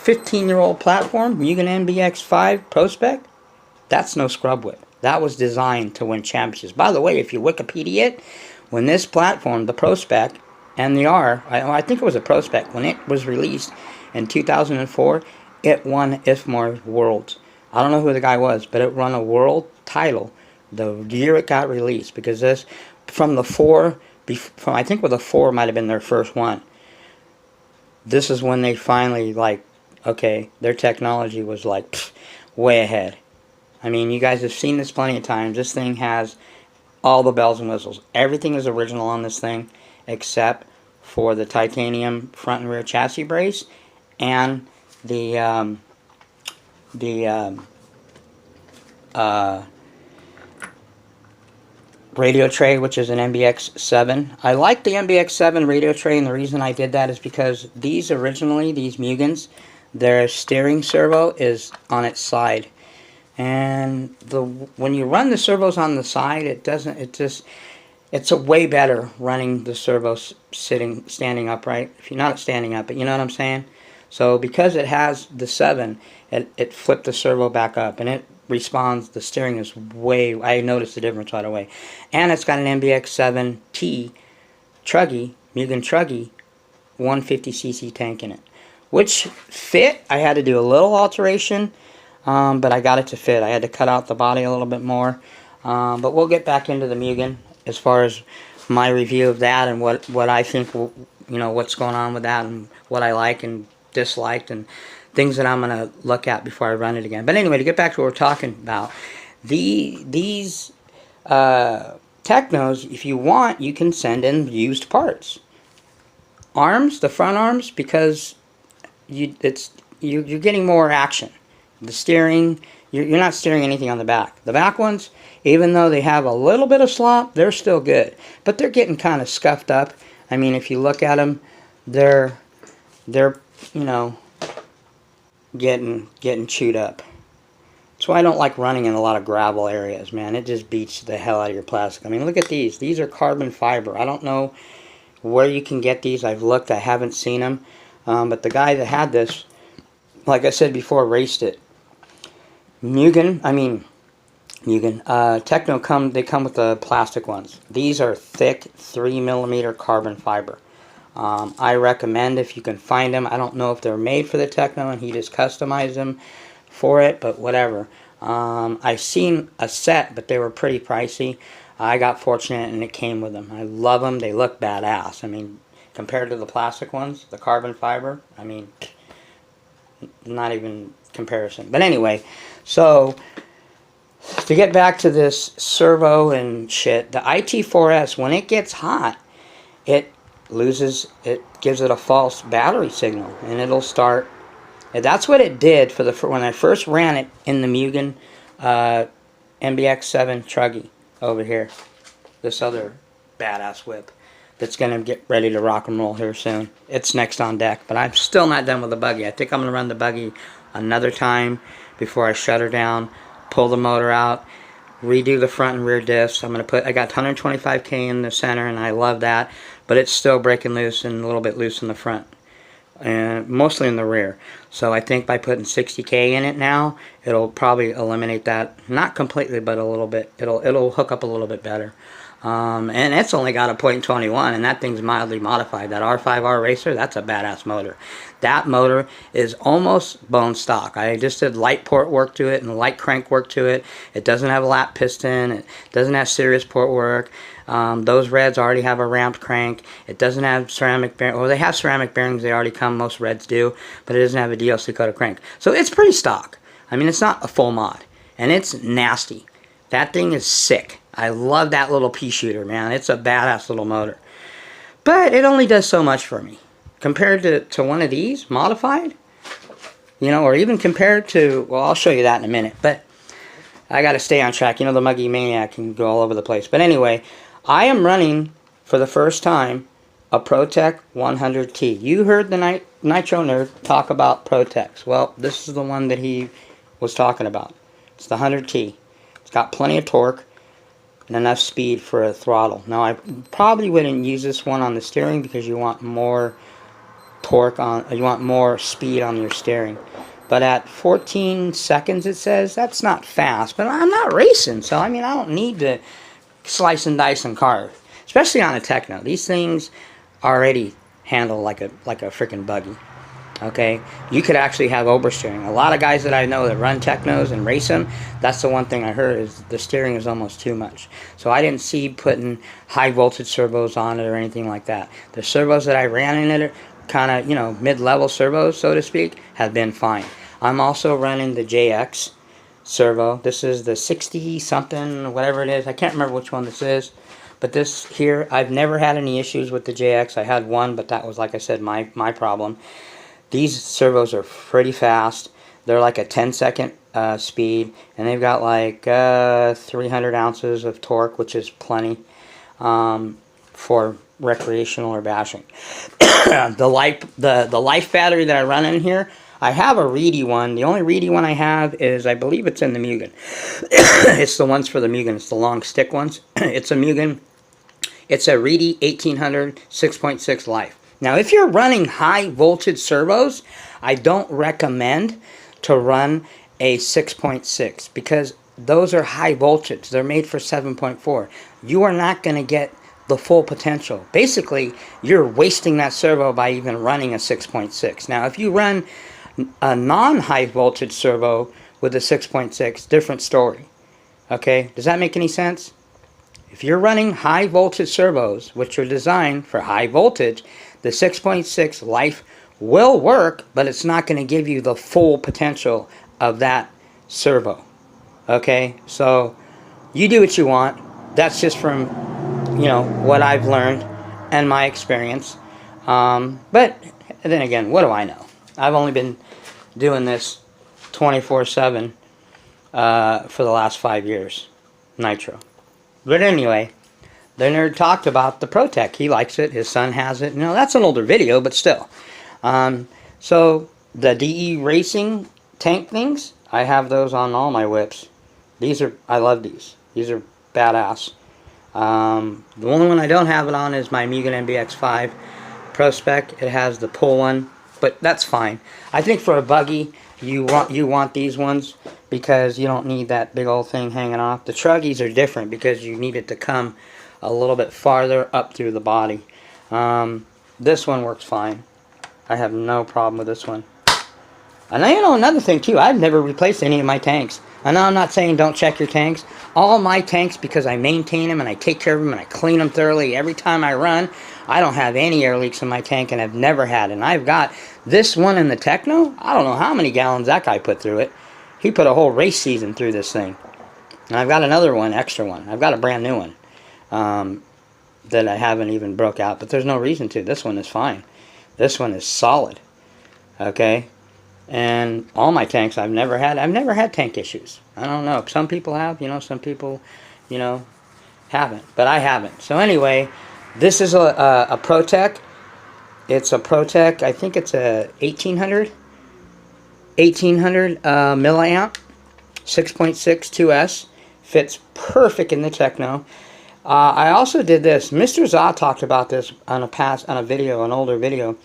15-year-old platform, Mugen NBX5 Pro Spec, that's no scrub whip. That was designed to win championships. By the way, if you Wikipedia it, when this platform, the Pro Spec, and the I think it was a Pro Spec, when it was released in 2004, it won IFMAR Worlds. I don't know who the guy was, but it won a world title the year it got released, because this, from the 4, I think with the 4 might have been their first one. This is when they finally, like, okay, their technology was like way ahead. I mean, you guys have seen this plenty of times. This thing has all the bells and whistles. Everything is original on this thing except for the titanium front and rear chassis brace and the radio tray, which is an MBX7. I like the MBX7 radio tray, and the reason I did that is because these Mugens, their steering servo is on its side, and when you run the servos on the side, it's a way better running the servos standing upright. If you're not standing up, but you know what I'm saying. So because it has the 7, it flipped the servo back up, and it responds. The steering is I noticed the difference right away, and it's got an MBX7T Mugen Truggy 150cc tank in it. Which fit, I had to do a little alteration, but I got it to fit. I had to cut out the body a little bit more, but we'll get back into the Mugen as far as my review of that and what I think, what's going on with that and what I like and disliked and things that I'm going to look at before I run it again. But anyway, to get back to what we're talking about, these Technos, if you want, you can send in used parts. Arms, the front arms, because you're getting more action. The steering, you're not steering anything on the back. The back ones, even though they have a little bit of slop, they're still good. But they're getting kind of scuffed up. I mean, if you look at them, they're getting chewed up. That's why I don't like running in a lot of gravel areas, man. It just beats the hell out of your plastic. I mean, look at these. These are carbon fiber. I don't know where you can get these. I've looked. I haven't seen them. But the guy that had this, like I said before, raced it. Techno they come with the plastic ones. These are thick 3mm carbon fiber. I recommend if you can find them. I don't know if they're made for the Techno and he just customized them for it, but whatever. I've seen a set, but they were pretty pricey. I got fortunate and it came with them. I love them. They look badass. I mean, compared to the plastic ones, the carbon fiber, I mean, not even comparison. But anyway, so to get back to this servo and shit, the IT4S, when it gets hot, it gives it a false battery signal, and it'll start. And that's what it did when I first ran it in the Mugen MBX7 Truggy over here. This other badass whip that's going to get ready to rock and roll here soon. It's next on deck, but I'm still not done with the buggy. I think I'm going to run the buggy another time before I shut her down, pull the motor out, redo the front and rear diffs. I got 125K in the center, and I love that, but it's still breaking loose and a little bit loose in the front, and mostly in the rear. So I think by putting 60K in it now, it'll probably eliminate that, not completely, but a little bit. It'll hook up a little bit better. And it's only got a .21, and that thing's mildly modified. That R5R Racer, that's a badass motor. That motor is almost bone stock. I just did light port work to it and light crank work to it. It doesn't have a lap piston. It doesn't have serious port work. Those Reds already have a ramped crank. It doesn't have ceramic bearings. Well, they have ceramic bearings. They already come. Most Reds do. But it doesn't have a DLC coated crank. So it's pretty stock. I mean, it's not a full mod. And it's nasty. That thing is sick. I love that little pea shooter, man. It's a badass little motor. But it only does so much for me. Compared to one of these, modified, you know, or even compared to, well, I'll show you that in a minute. But I got to stay on track. You know, the Muggy Maniac can go all over the place. But anyway, I am running, for the first time, a ProTech 100T. You heard the Nitro Nerd talk about ProTechs. Well, this is the one that he was talking about. It's the 100T. It's got plenty of torque and enough speed for a throttle. Now, I probably wouldn't use this one on the steering because you want more torque you want more speed on your steering. But at 14 seconds, it says, that's not fast. But I'm not racing, so I mean, I don't need to slice and dice and carve. Especially on a Techno. These things already handle like a freaking buggy. Okay, you could actually have oversteering. A lot of guys that I know that run Technos and race them, that's the one thing I heard is the steering is almost too much. So I didn't see putting high voltage servos on it or anything like that. The servos that I ran in it, kind of, you know, mid-level servos, so to speak, have been fine. I'm also running the JX servo. This is the 60 something, whatever it is. I can't remember which one this is. But this here, I've never had any issues with the JX. I had one, but that was, like I said, my problem. These servos are pretty fast. They're like a 10-second speed, and they've got like 300 ounces of torque, which is plenty for recreational or bashing. the life battery that I run in here, I have a reedy one. The only reedy one I have is, I believe it's in the Mugen. It's the ones for the Mugen. It's the long stick ones. It's a Mugen. It's a reedy 1800 6.6 life. Now, if you're running high voltage servos, I don't recommend to run a 6.6 because those are high voltage. They're made for 7.4. You are not going to get the full potential. Basically, you're wasting that servo by even running a 6.6. Now, if you run a non-high voltage servo with a 6.6, different story. Okay, does that make any sense? If you're running high voltage servos, which are designed for high voltage, the 6.6 life will work, but it's not going to give you the full potential of that servo. Okay, so you do what you want. That's just from, you know, what I've learned and my experience. But then again, what do I know? I've only been doing this 24/7 for the last 5 years, Nitro. But anyway, the nerd talked about the ProTech. He likes it. His son has it. You know, that's an older video, but still. So the DE Racing tank things, I have those on all my whips. I love these. These are badass. The only one I don't have it on is my Mugen MBX5 Pro Spec. It has the pull one but that's fine. I think for a buggy, you want these ones because you don't need that big old thing hanging off. The truggies are different because you need it to come a little bit farther up through the body. This one works fine. I have no problem with this one. And you know, another thing too, I've never replaced any of my tanks. I know I'm not saying don't check your tanks. All my tanks, because I maintain them and I take care of them and I clean them thoroughly every time I run, I don't have any air leaks in my tank, and I've never had. And I've got this one in the Techno. I don't know how many gallons that guy put through it. He put a whole race season through this thing. And I've got another one, extra one. I've got a brand new one that I haven't even broke out, but there's no reason to. This one is fine. This one is solid. Okay? And all my tanks I've never had tank issues. I don't know. Some people have, you know, some people, you know, haven't. But I haven't. So anyway, this is a ProTech. It's a ProTech, I think it's a 1800 milliamp, 6.6 2S. Fits perfect in the Techno. I also did this. Mr. Sahh talked about this on a video, an older video.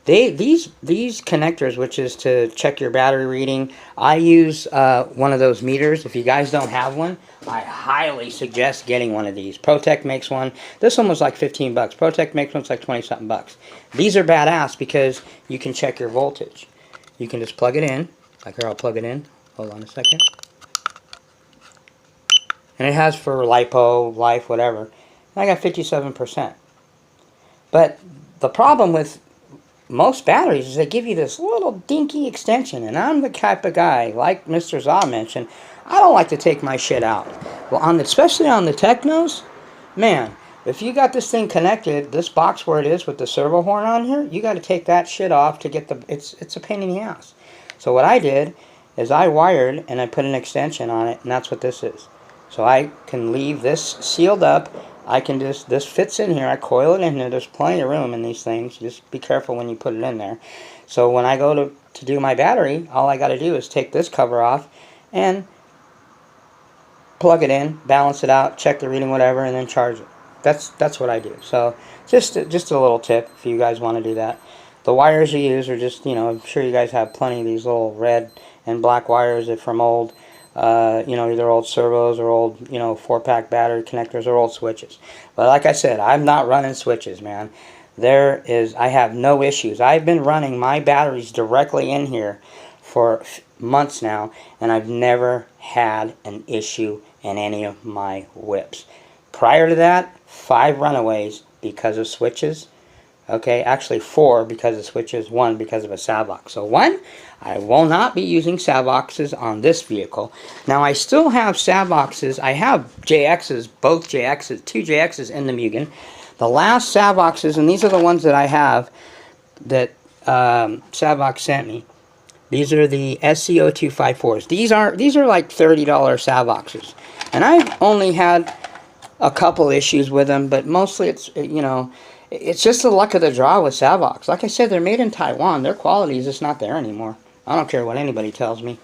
These connectors, which is to check your battery reading, I use one of those meters. If you guys don't have one, I highly suggest getting one of these. ProTech makes one. This one was like 15 bucks. ProTech makes one, it's like 20 something bucks. These are badass because you can check your voltage. You can just plug it in. Like here, I'll plug it in. Hold on a second. And it has for lipo, life, whatever. And I got 57%. But the problem with most batteries is they give you this little dinky extension, and I'm the type of guy, like Mr. Sahh mentioned, I don't like to take my shit out. Well, especially on the Technos, man, if you got this thing connected, this box where it is with the servo horn on here, you got to take that shit off to get the, it's a pain in the ass. So what I did is I wired and I put an extension on it, and that's what this is. So I can leave this sealed up. I can just, this fits in here, I coil it in here, there's plenty of room in these things, just be careful when you put it in there. So when I go to do my battery, all I got to do is take this cover off and plug it in, balance it out, check the reading, whatever, and then charge it. That's what I do. So just a little tip if you guys want to do that. The wires you use are just, you know, I'm sure you guys have plenty of these little red and black wires from old, you know, either old servos or old, you know, 4-pack battery connectors or old switches. But like I said, I'm not running switches, man. I have no issues. I've been running my batteries directly in here for months now, and I've never had an issue in any of my whips. Prior to that, 5 runaways because of switches. Okay, actually 4 because of switches, 1 because of a Savox. So 1, I will not be using Savoxes on this vehicle. Now I still have Savoxes. I have JXs, both JXs, 2 JXs in the Mugen. The last Savoxes, and these are the ones that I have that Savox sent me. These are the SCO254s. These are like $30 Savoxes, and I've only had a couple issues with them, but mostly it's, you know, it's just the luck of the draw with Savox. Like I said, they're made in Taiwan. Their quality is just not there anymore. I don't care what anybody tells me,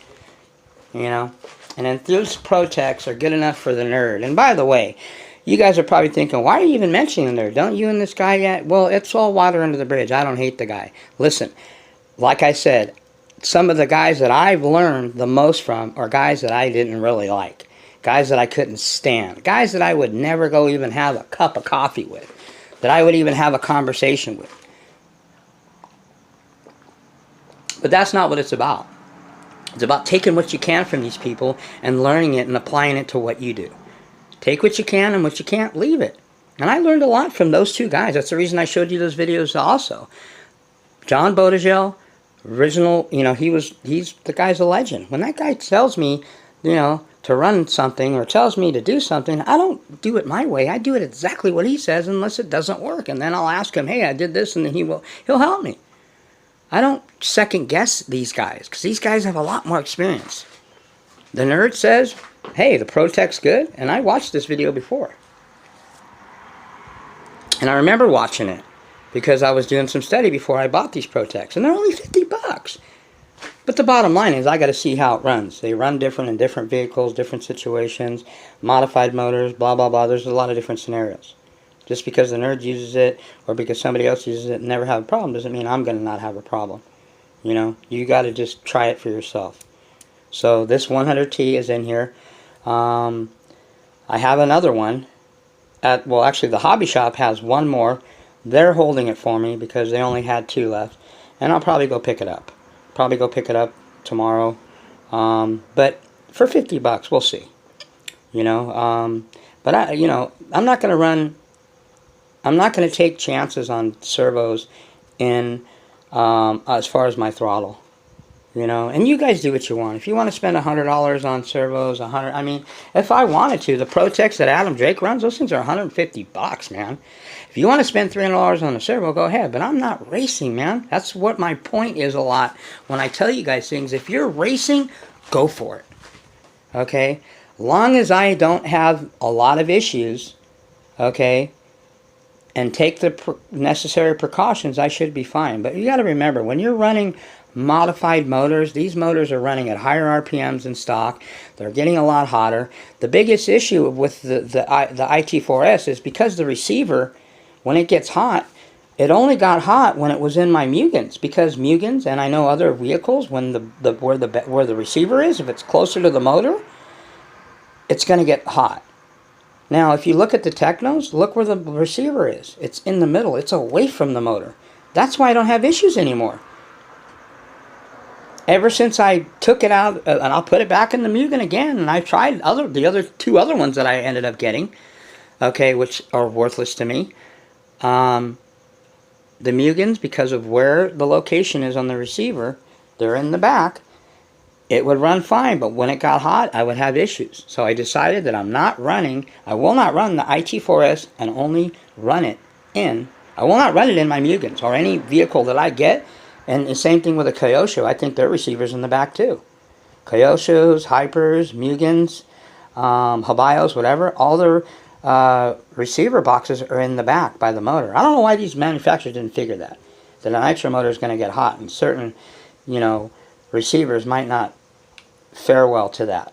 you know. And then those ProTechs are good enough for the nerd. And by the way, you guys are probably thinking, why are you even mentioning the nerd? Don't you and this guy yet? Well, it's all water under the bridge. I don't hate the guy. Listen, like I said, some of the guys that I've learned the most from are guys that I didn't really like. Guys that I couldn't stand. Guys that I would never go even have a cup of coffee with. That I would even have a conversation with. But that's not what it's about. It's about taking what you can from these people and learning it and applying it to what you do. Take what you can, and what you can't, leave it. And I learned a lot from those 2 guys. That's the reason I showed you those videos also. John Bodegel, original, you know, he's the guy's a legend. When that guy tells me, you know, to run something or tells me to do something, I don't do it my way. I do it exactly what he says unless it doesn't work. And then I'll ask him, hey, I did this, and then he'll help me. I don't second guess these guys because these guys have a lot more experience. The nerd says, hey, the ProTech's good, and I watched this video before. And I remember watching it because I was doing some study before I bought these ProTechs, and they're only 50 bucks. But the bottom line is I got to see how it runs. They run different in different vehicles, different situations, modified motors, blah, blah, blah. There's a lot of different scenarios. Just because the nerd uses it or because somebody else uses it and never have a problem doesn't mean I'm going to not have a problem. You know, you got to just try it for yourself. So this 100T is in here. I have another one well, actually the hobby shop has one more. They're holding it for me because they only had 2 left, and I'll probably go pick it up. Probably go pick it up tomorrow. But for 50 bucks, we'll see. You know, but I'm not going to take chances on servos in as far as my throttle. You know, and you guys do what you want. If you want to spend $100 on servos, I mean, if I wanted to, the Protex that Adam Drake runs, those things are 150 bucks, man. If you want to spend $300 on a servo, go ahead. But I'm not racing, man. That's what my point is a lot when I tell you guys things. If you're racing, go for it. Okay? Long as I don't have a lot of issues, okay, and take the necessary precautions, I should be fine. But you got to remember, when you're running modified motors, these motors are running at higher RPMs than stock. They're getting a lot hotter. The biggest issue with the IT4S is because the receiver, when it gets hot, it only got hot when it was in my Mugens, because Mugens, and I know other vehicles, when where the receiver is, if it's closer to the motor, it's going to get hot. Now, if you look at the Technos, look where the receiver is. It's in the middle. It's away from the motor. That's why I don't have issues anymore. Ever since I took it out, and I'll put it back in the Mugen again, and I've tried the other 2 other ones that I ended up getting, okay, which are worthless to me. The Mugens, because of where the location is on the receiver, they're in the back, it would run fine, but when it got hot, I would have issues. So I decided that I will not run the IT4S and only run it in, I will not run it in my Mugens or any vehicle that I get. And the same thing with a Kyosho. I think their receiver's in the back too. Kyoshos, Hypers, Mugens, Habayos, whatever, all their receiver boxes are in the back by the motor. I don't know why these manufacturers didn't figure that. That a nitro motor is going to get hot, and certain, you know, receivers might not fare well to that.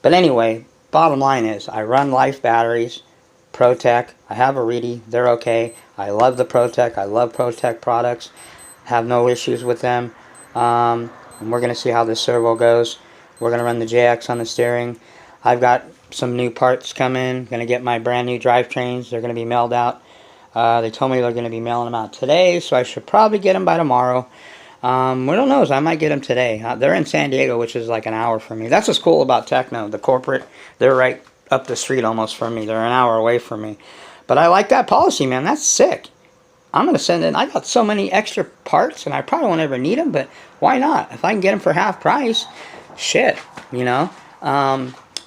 But anyway, bottom line is, I run Life batteries, ProTech. I have a Reedy. They're okay. I love the ProTech. I love ProTech products. Have no issues with them. And we're going to see how this servo goes. We're going to run the JX on the steering. I've got some new parts coming. Going to get my brand new drivetrains. They're going to be mailed out. They told me they're going to be mailing them out today, so I should probably get them by tomorrow. Who knows? I might get them today. They're in San Diego, which is like an hour from me. That's what's cool about Techno. The corporate, they're right up the street almost from me. They're an hour away from me. But I like that policy, man. That's sick. I'm going to send in, I got so many extra parts, and I probably won't ever need them, but why not? If I can get them for half price, shit, you know.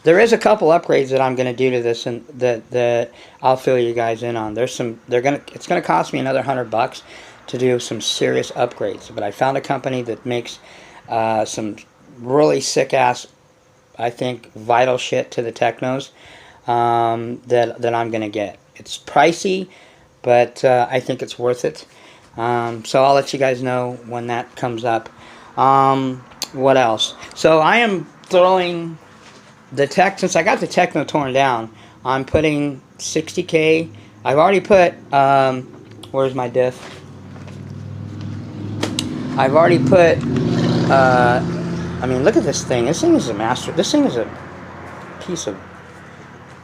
There is a couple upgrades that I'm going to do to this, and that I'll fill you guys in on. It's going to cost me another $100 to do some serious upgrades, but I found a company that makes some really sick-ass, I think, vital shit to the Technos that I'm going to get. It's pricey, but I think it's worth it. So I'll let you guys know when that comes up. What else? So I am throwing the Tech, since I got the Techno torn down, I'm putting 60K. I've already put, where's my diff? I've already put, I mean, look at this thing. This thing is a master. This thing is a piece of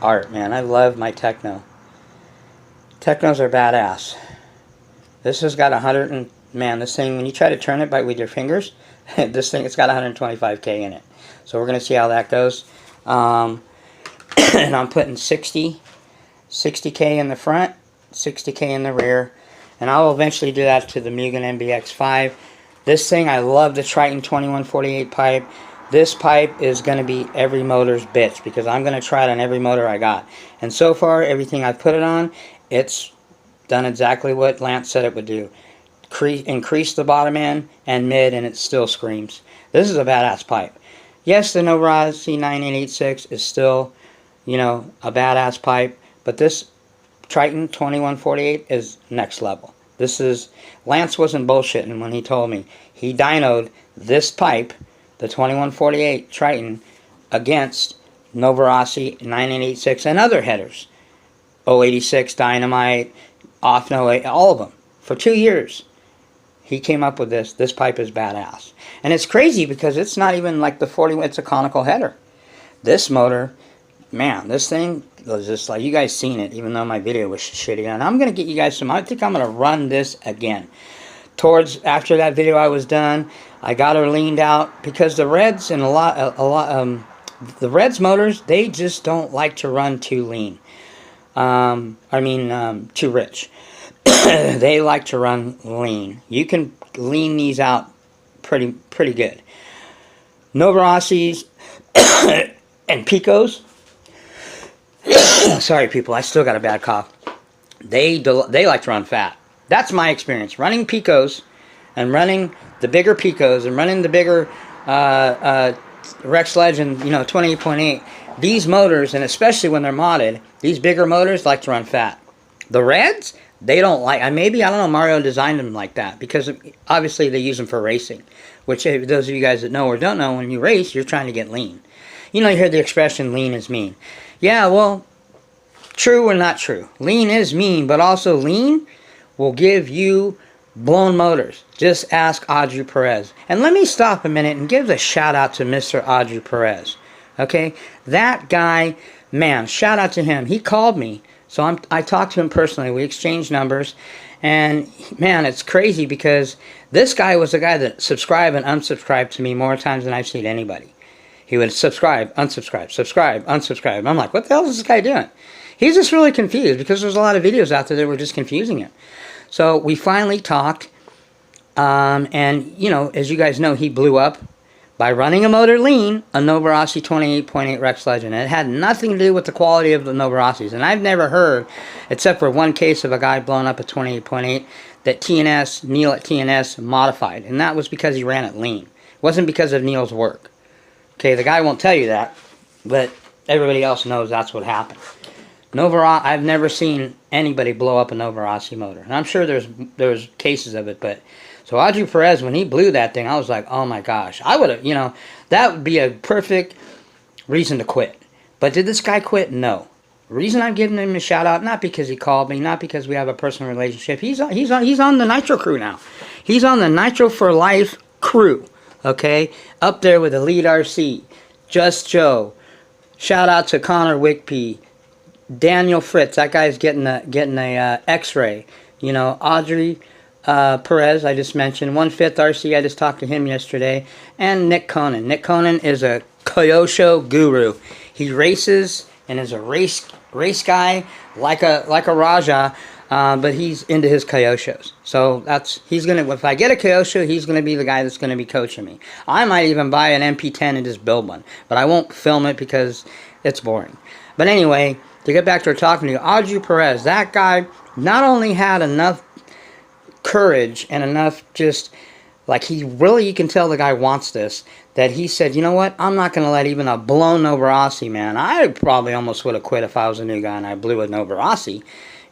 art, man. I love my Techno. Technos are badass. This has got 100 and, man, this thing, when you try to turn it with your fingers, this thing, it's got 125K in it. So we're going to see how that goes. And I'm putting 60K in the front, 60K in the rear, and I'll eventually do that to the Mugen MBX5. This thing, I love the Triton 2148 pipe. This pipe is going to be every motor's bitch, because I'm going to try it on every motor I got. And so far, everything I've put it on, it's done exactly what Lance said it would do. Increase the bottom end and mid, and it still screams. This is a badass pipe. Yes, the Novarasi 9886 is still, you know, a badass pipe, but this Triton 2148 is next level. This is, Lance wasn't bullshitting when he told me. He dynoed this pipe, the 2148 Triton, against Novarasi 9886 and other headers. 086, Dynamite, Offno, all of them, for 2 years. He came up with this. This pipe is badass. And it's crazy because it's not even like the 40, it's a conical header. This motor, man, this thing was just like, you guys seen it, even though my video was shitty. And I'm going to get you guys some, I think I'm going to run this again. After that video I was done, I got her leaned out because the Reds and the Reds motors, they just don't like to run too lean. Too rich. They like to run lean. You can lean these out pretty good. Novarossis and Picos. Sorry, people, I still got a bad cough. They like to run fat. That's my experience. Running Picos and running the bigger Picos and running the bigger Rex Legend, 28.8. These motors, and especially when they're modded, these bigger motors like to run fat. The Reds, they don't like. I don't know, Mario designed them like that because obviously they use them for racing. Which, those of you guys that know or don't know, when you race, you're trying to get lean. You hear the expression, lean is mean. Yeah, well, true or not true. Lean is mean, but also lean will give you blown motors. Just ask Audrey Perez. And let me stop a minute and give a shout out to Mr. Audrey Perez. Okay? That guy, man, shout out to him. He called me. So I talked to him personally. We exchanged numbers. And, man, it's crazy because this guy was the guy that subscribed and unsubscribed to me more times than I've seen anybody. He would subscribe, unsubscribe, subscribe, unsubscribe. And I'm like, what the hell is this guy doing? He's just really confused because there's a lot of videos out there that were just confusing him. So we finally talked. And, as you guys know, he blew up by running a motor lean, a Novarossi 28.8 Rex Legend. And it had nothing to do with the quality of the Novarossis. And I've never heard, except for one case of a guy blowing up a 28.8, that Neil at TNS modified. And that was because he ran it lean. It wasn't because of Neil's work. Okay, the guy won't tell you that, but everybody else knows that's what happened. I've never seen anybody blow up a Novarossi motor. And I'm sure there's cases of it, but... So Audrey Perez, when he blew that thing, I was like, oh my gosh. I would have, that would be a perfect reason to quit. But did this guy quit? No. The reason I'm giving him a shout out, not because he called me, not because we have a personal relationship. He's on the Nitro crew now. He's on the Nitro for Life crew. Okay? Up there with Elite RC, Just Joe. Shout out to Connor Wickpey, Daniel Fritz. That guy's getting a X-ray. Audrey Perez, I just mentioned. 1/5 RC, I just talked to him yesterday. And Nick Conan. Nick Conan is a Kyosho guru. He races and is a race guy like a Raja, but he's into his Kyoshos. So if I get a Kyosho, he's gonna be the guy that's gonna be coaching me. I might even buy an MP10 and just build one, but I won't film it because it's boring. But anyway, to get back to talking to you, Audrey Perez, that guy not only had enough courage and enough just like you can tell the guy wants this, that he said, you know what, I'm not going to let even a blown Novarossi, man. I probably almost would have quit if I was a new guy and I blew a Novarossi.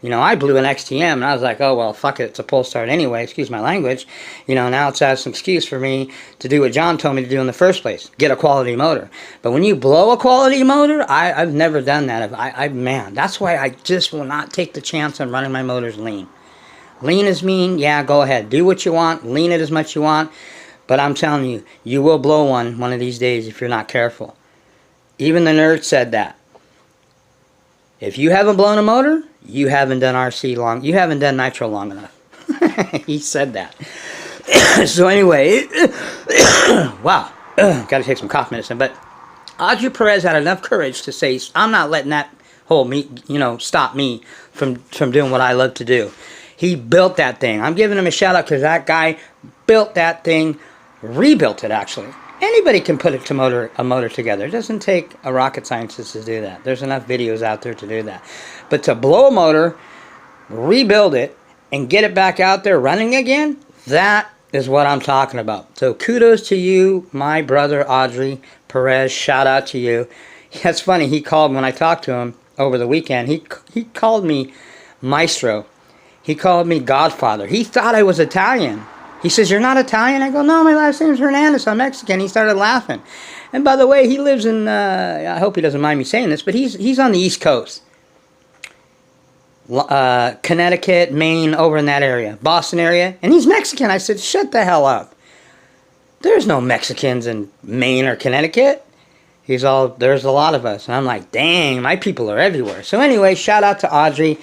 I blew an XTM and I was like, oh well, fuck it, it's a pull start anyway, excuse my language. Now it's as an excuse for me to do what John told me to do in the first place, get a quality motor. But when you blow a quality motor, I've never done that. Man, that's why I just will not take the chance on running my motors lean. Lean is mean, yeah, go ahead. Do what you want, lean it as much as you want. But I'm telling you, you will blow one of these days if you're not careful. Even the nerd said that. If you haven't blown a motor, you haven't done RC long. You haven't done nitro long enough. He said that. So anyway, wow. Got to take some cough medicine. But Audrey Perez had enough courage to say, I'm not letting that stop me from doing what I love to do. He built that thing. I'm giving him a shout out because that guy built that thing, rebuilt it actually. Anybody can put a motor together. It doesn't take a rocket scientist to do that. There's enough videos out there to do that. But to blow a motor, rebuild it, and get it back out there running again, that is what I'm talking about. So kudos to you, my brother Audrey Perez. Shout out to you. That's funny. He called when I talked to him over the weekend. He called me Maestro. He called me Godfather. He thought I was Italian. He says, you're not Italian? I go, no, my last name's Hernandez. I'm Mexican. He started laughing. And by the way, he lives in, I hope he doesn't mind me saying this, but he's on the East Coast. Connecticut, Maine, over in that area, Boston area, and he's Mexican. I said, shut the hell up. There's no Mexicans in Maine or Connecticut. He's all, there's a lot of us. And I'm like, dang, my people are everywhere. So anyway, shout out to Audrey.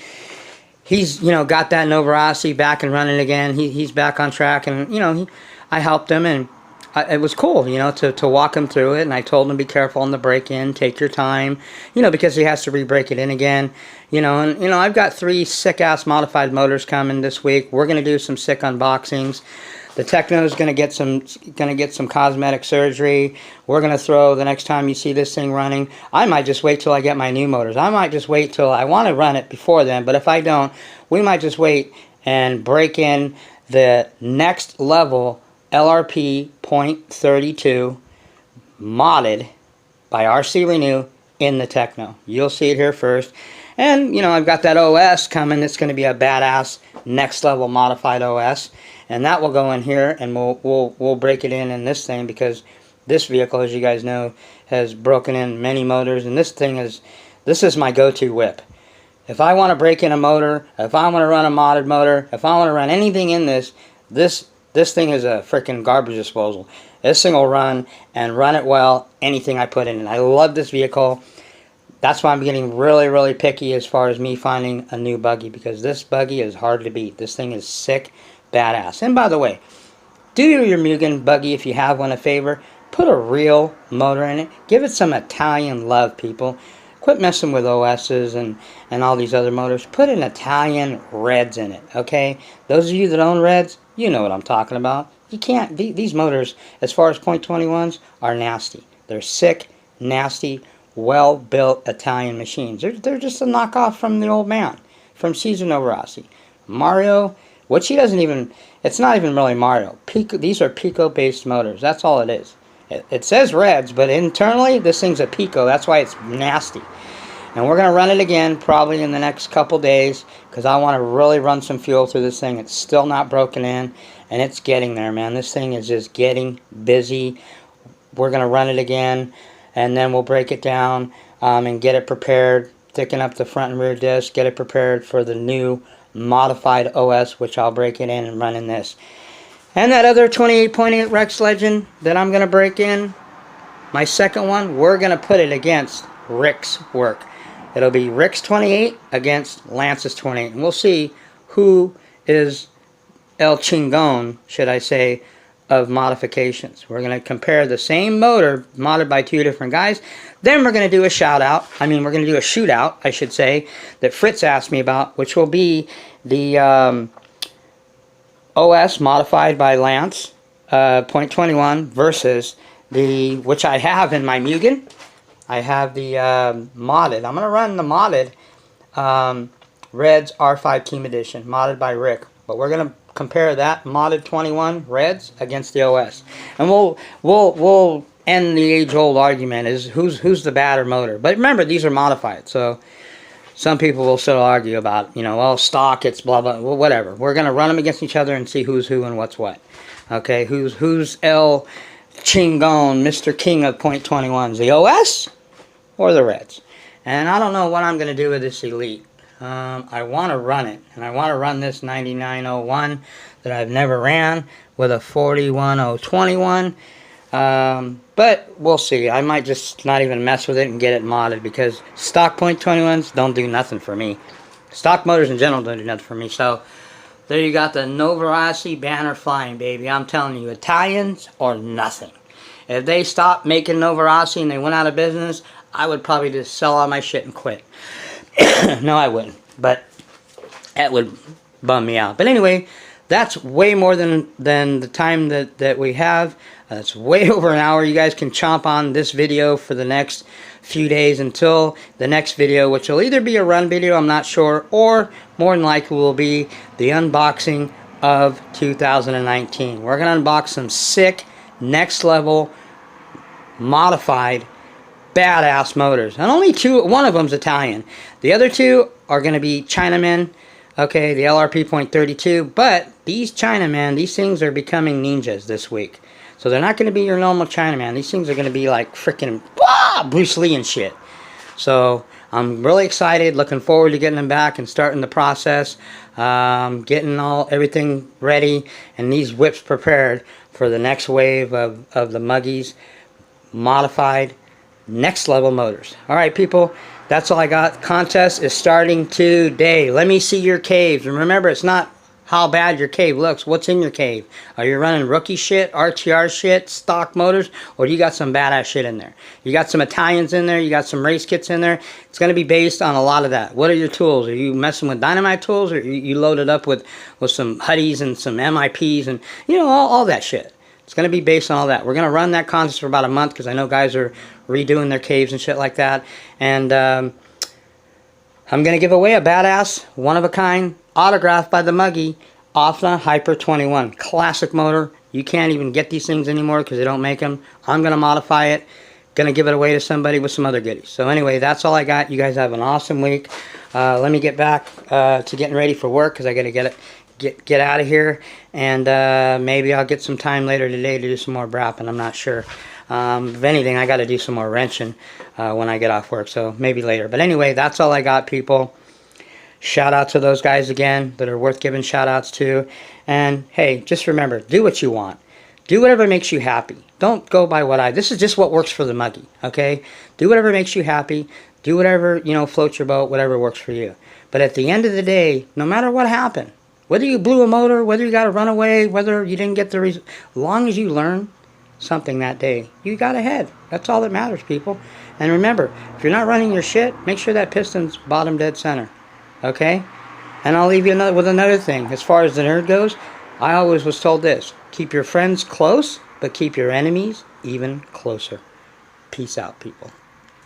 He's, you know, got that Nova Rossi back and running again. He's back on track, and, you know, I helped him, and it was cool, you know, to walk him through it. And I told him to be careful on the break-in, take your time, you know, because he has to re-break it in again, you know. And, you know, I've got 3 sick-ass modified motors coming this week. We're going to do some sick unboxings. The Techno's going to get some cosmetic surgery. We're going to throw, the next time you see this thing running, I might just wait till I get my new motors. I might just wait till I want to run it before then, but if I don't, we might just wait and break in the next level LRP .32 modded by RC Renew in the Techno. You'll see it here first. And, you know, I've got that OS coming. It's going to be a badass next level modified OS. And that will go in here, and we'll break it in this thing, because this vehicle, as you guys know, has broken in many motors, and this is my go-to whip. If I want to break in a motor, if I want to run a modded motor, if I want to run anything in this thing is a freaking garbage disposal. This thing will run, and run it well, anything I put in it. I love this vehicle. That's why I'm getting really, really picky as far as me finding a new buggy, because this buggy is hard to beat. This thing is sick. Badass. And by the way, do your Mugen buggy, if you have one, a favor. Put a real motor in it. Give it some Italian love, people. Quit messing with OSs and all these other motors. Put an Italian Reds in it, okay? Those of you that own Reds, you know what I'm talking about. You can't, these motors, as far as .21s, are nasty. They're sick, nasty, well-built Italian machines. They're just a knockoff from the old man, from Cesar Nova Rossi. Mario, which he doesn't even, it's not even really Mario. These are Pico-based motors. That's all it is. It says Reds, but internally, this thing's a Pico. That's why it's nasty. And we're going to run it again probably in the next couple days, because I want to really run some fuel through this thing. It's still not broken in, and it's getting there, man. This thing is just getting busy. We're going to run it again, and then we'll break it down and get it prepared, thicken up the front and rear disc, get it prepared for the new modified OS, which I'll break it in and run in this. And that other 28.8 Rex Legend that I'm going to break in, my second one, we're going to put it against Rick's work. It'll be Rick's 28 against Lance's 28. And we'll see who is El Chingon, should I say, of modifications. We're going to compare the same motor modded by 2 different guys. Then we're going to do a we're going to do a shootout, I should say, that Fritz asked me about, which will be the OS modified by Lance, .21, versus which I have in my Mugen. I have the modded. I'm going to run the modded Reds R5 Team Edition, modded by Rick. But we're going to compare that modded 21 Reds against the OS. And we'll end the age-old argument is who's the badder motor. But remember, these are modified, so some people will still argue about, you know, well, stock, it's blah, blah, well, whatever. We're going to run them against each other and see who's who and what's what. Okay, who's El Chingon, Mr. King of .21s, the OS or the Reds? And I don't know what I'm going to do with this Elite. I want to run it, and I want to run this 9901 that I've never ran with a 41021. But we'll see. I might just not even mess with it and get it modded, because stock .21s don't do nothing for me. Stock motors in general don't do nothing for me. So there you got the Nova Rossi banner flying, baby. I'm telling you, Italians or nothing. If they stopped making Nova Rossi and they went out of business, I would probably just sell all my shit and quit. No, I wouldn't, but that would bum me out. But anyway, that's way more than the time that we have. That's way over an hour. You guys can chomp on this video for the next few days until the next video, which will either be a run video, I'm not sure, or more than likely will be the unboxing of 2019. We're going to unbox some sick, next level, modified, badass motors. And only one of them's Italian. The other 2 are going to be Chinamen. Okay, the LRP .32. But these Chinamen, these things are becoming ninjas this week. So they're not going to be your normal Chinaman. These things are going to be like freaking Bruce Lee and shit. So I'm really excited, looking forward to getting them back and starting the process, getting everything ready and these whips prepared for the next wave of the Muggies modified next level motors. Alright people, that's all I got. Contest is starting today. Let me see your caves. And remember, it's not how bad your cave looks. What's in your cave? Are you running rookie shit, RTR shit, stock motors, or do you got some badass shit in there? You got some Italians in there, you got some race kits in there. It's going to be based on a lot of that. What are your tools? Are you messing with dynamite tools, or you loaded up with some Huddies and some MIPs and, you know, all that shit? It's going to be based on all that. We're going to run that contest for about a month because I know guys are redoing their caves and shit like that. And I'm going to give away a badass, one-of-a-kind, autographed by the Muggy, Offna Hyper 21. Classic motor. You can't even get these things anymore because they don't make them. I'm going to modify it. Going to give it away to somebody with some other goodies. So anyway, that's all I got. You guys have an awesome week. Let me get back to getting ready for work because I got to get out of here, and maybe I'll get some time later today to do some more brapping. I'm not sure. If anything, I got to do some more wrenching when I get off work, so maybe later. But anyway, that's all I got, people. Shout out to those guys again that are worth giving shout outs to. And hey, just remember, do what you want. Do whatever makes you happy. Don't go by this is just what works for the Muggy, okay? Do whatever makes you happy. Do whatever, you know, floats your boat, whatever works for you. But at the end of the day, no matter what happened, whether you blew a motor, whether you got to run away, whether you didn't get the result, as long as you learn something that day, you got ahead. That's all that matters, people. And remember, if you're not running your shit, make sure that piston's bottom dead center. Okay? And I'll leave you with another thing. As far as the nerd goes, I always was told this. Keep your friends close, but keep your enemies even closer. Peace out, people.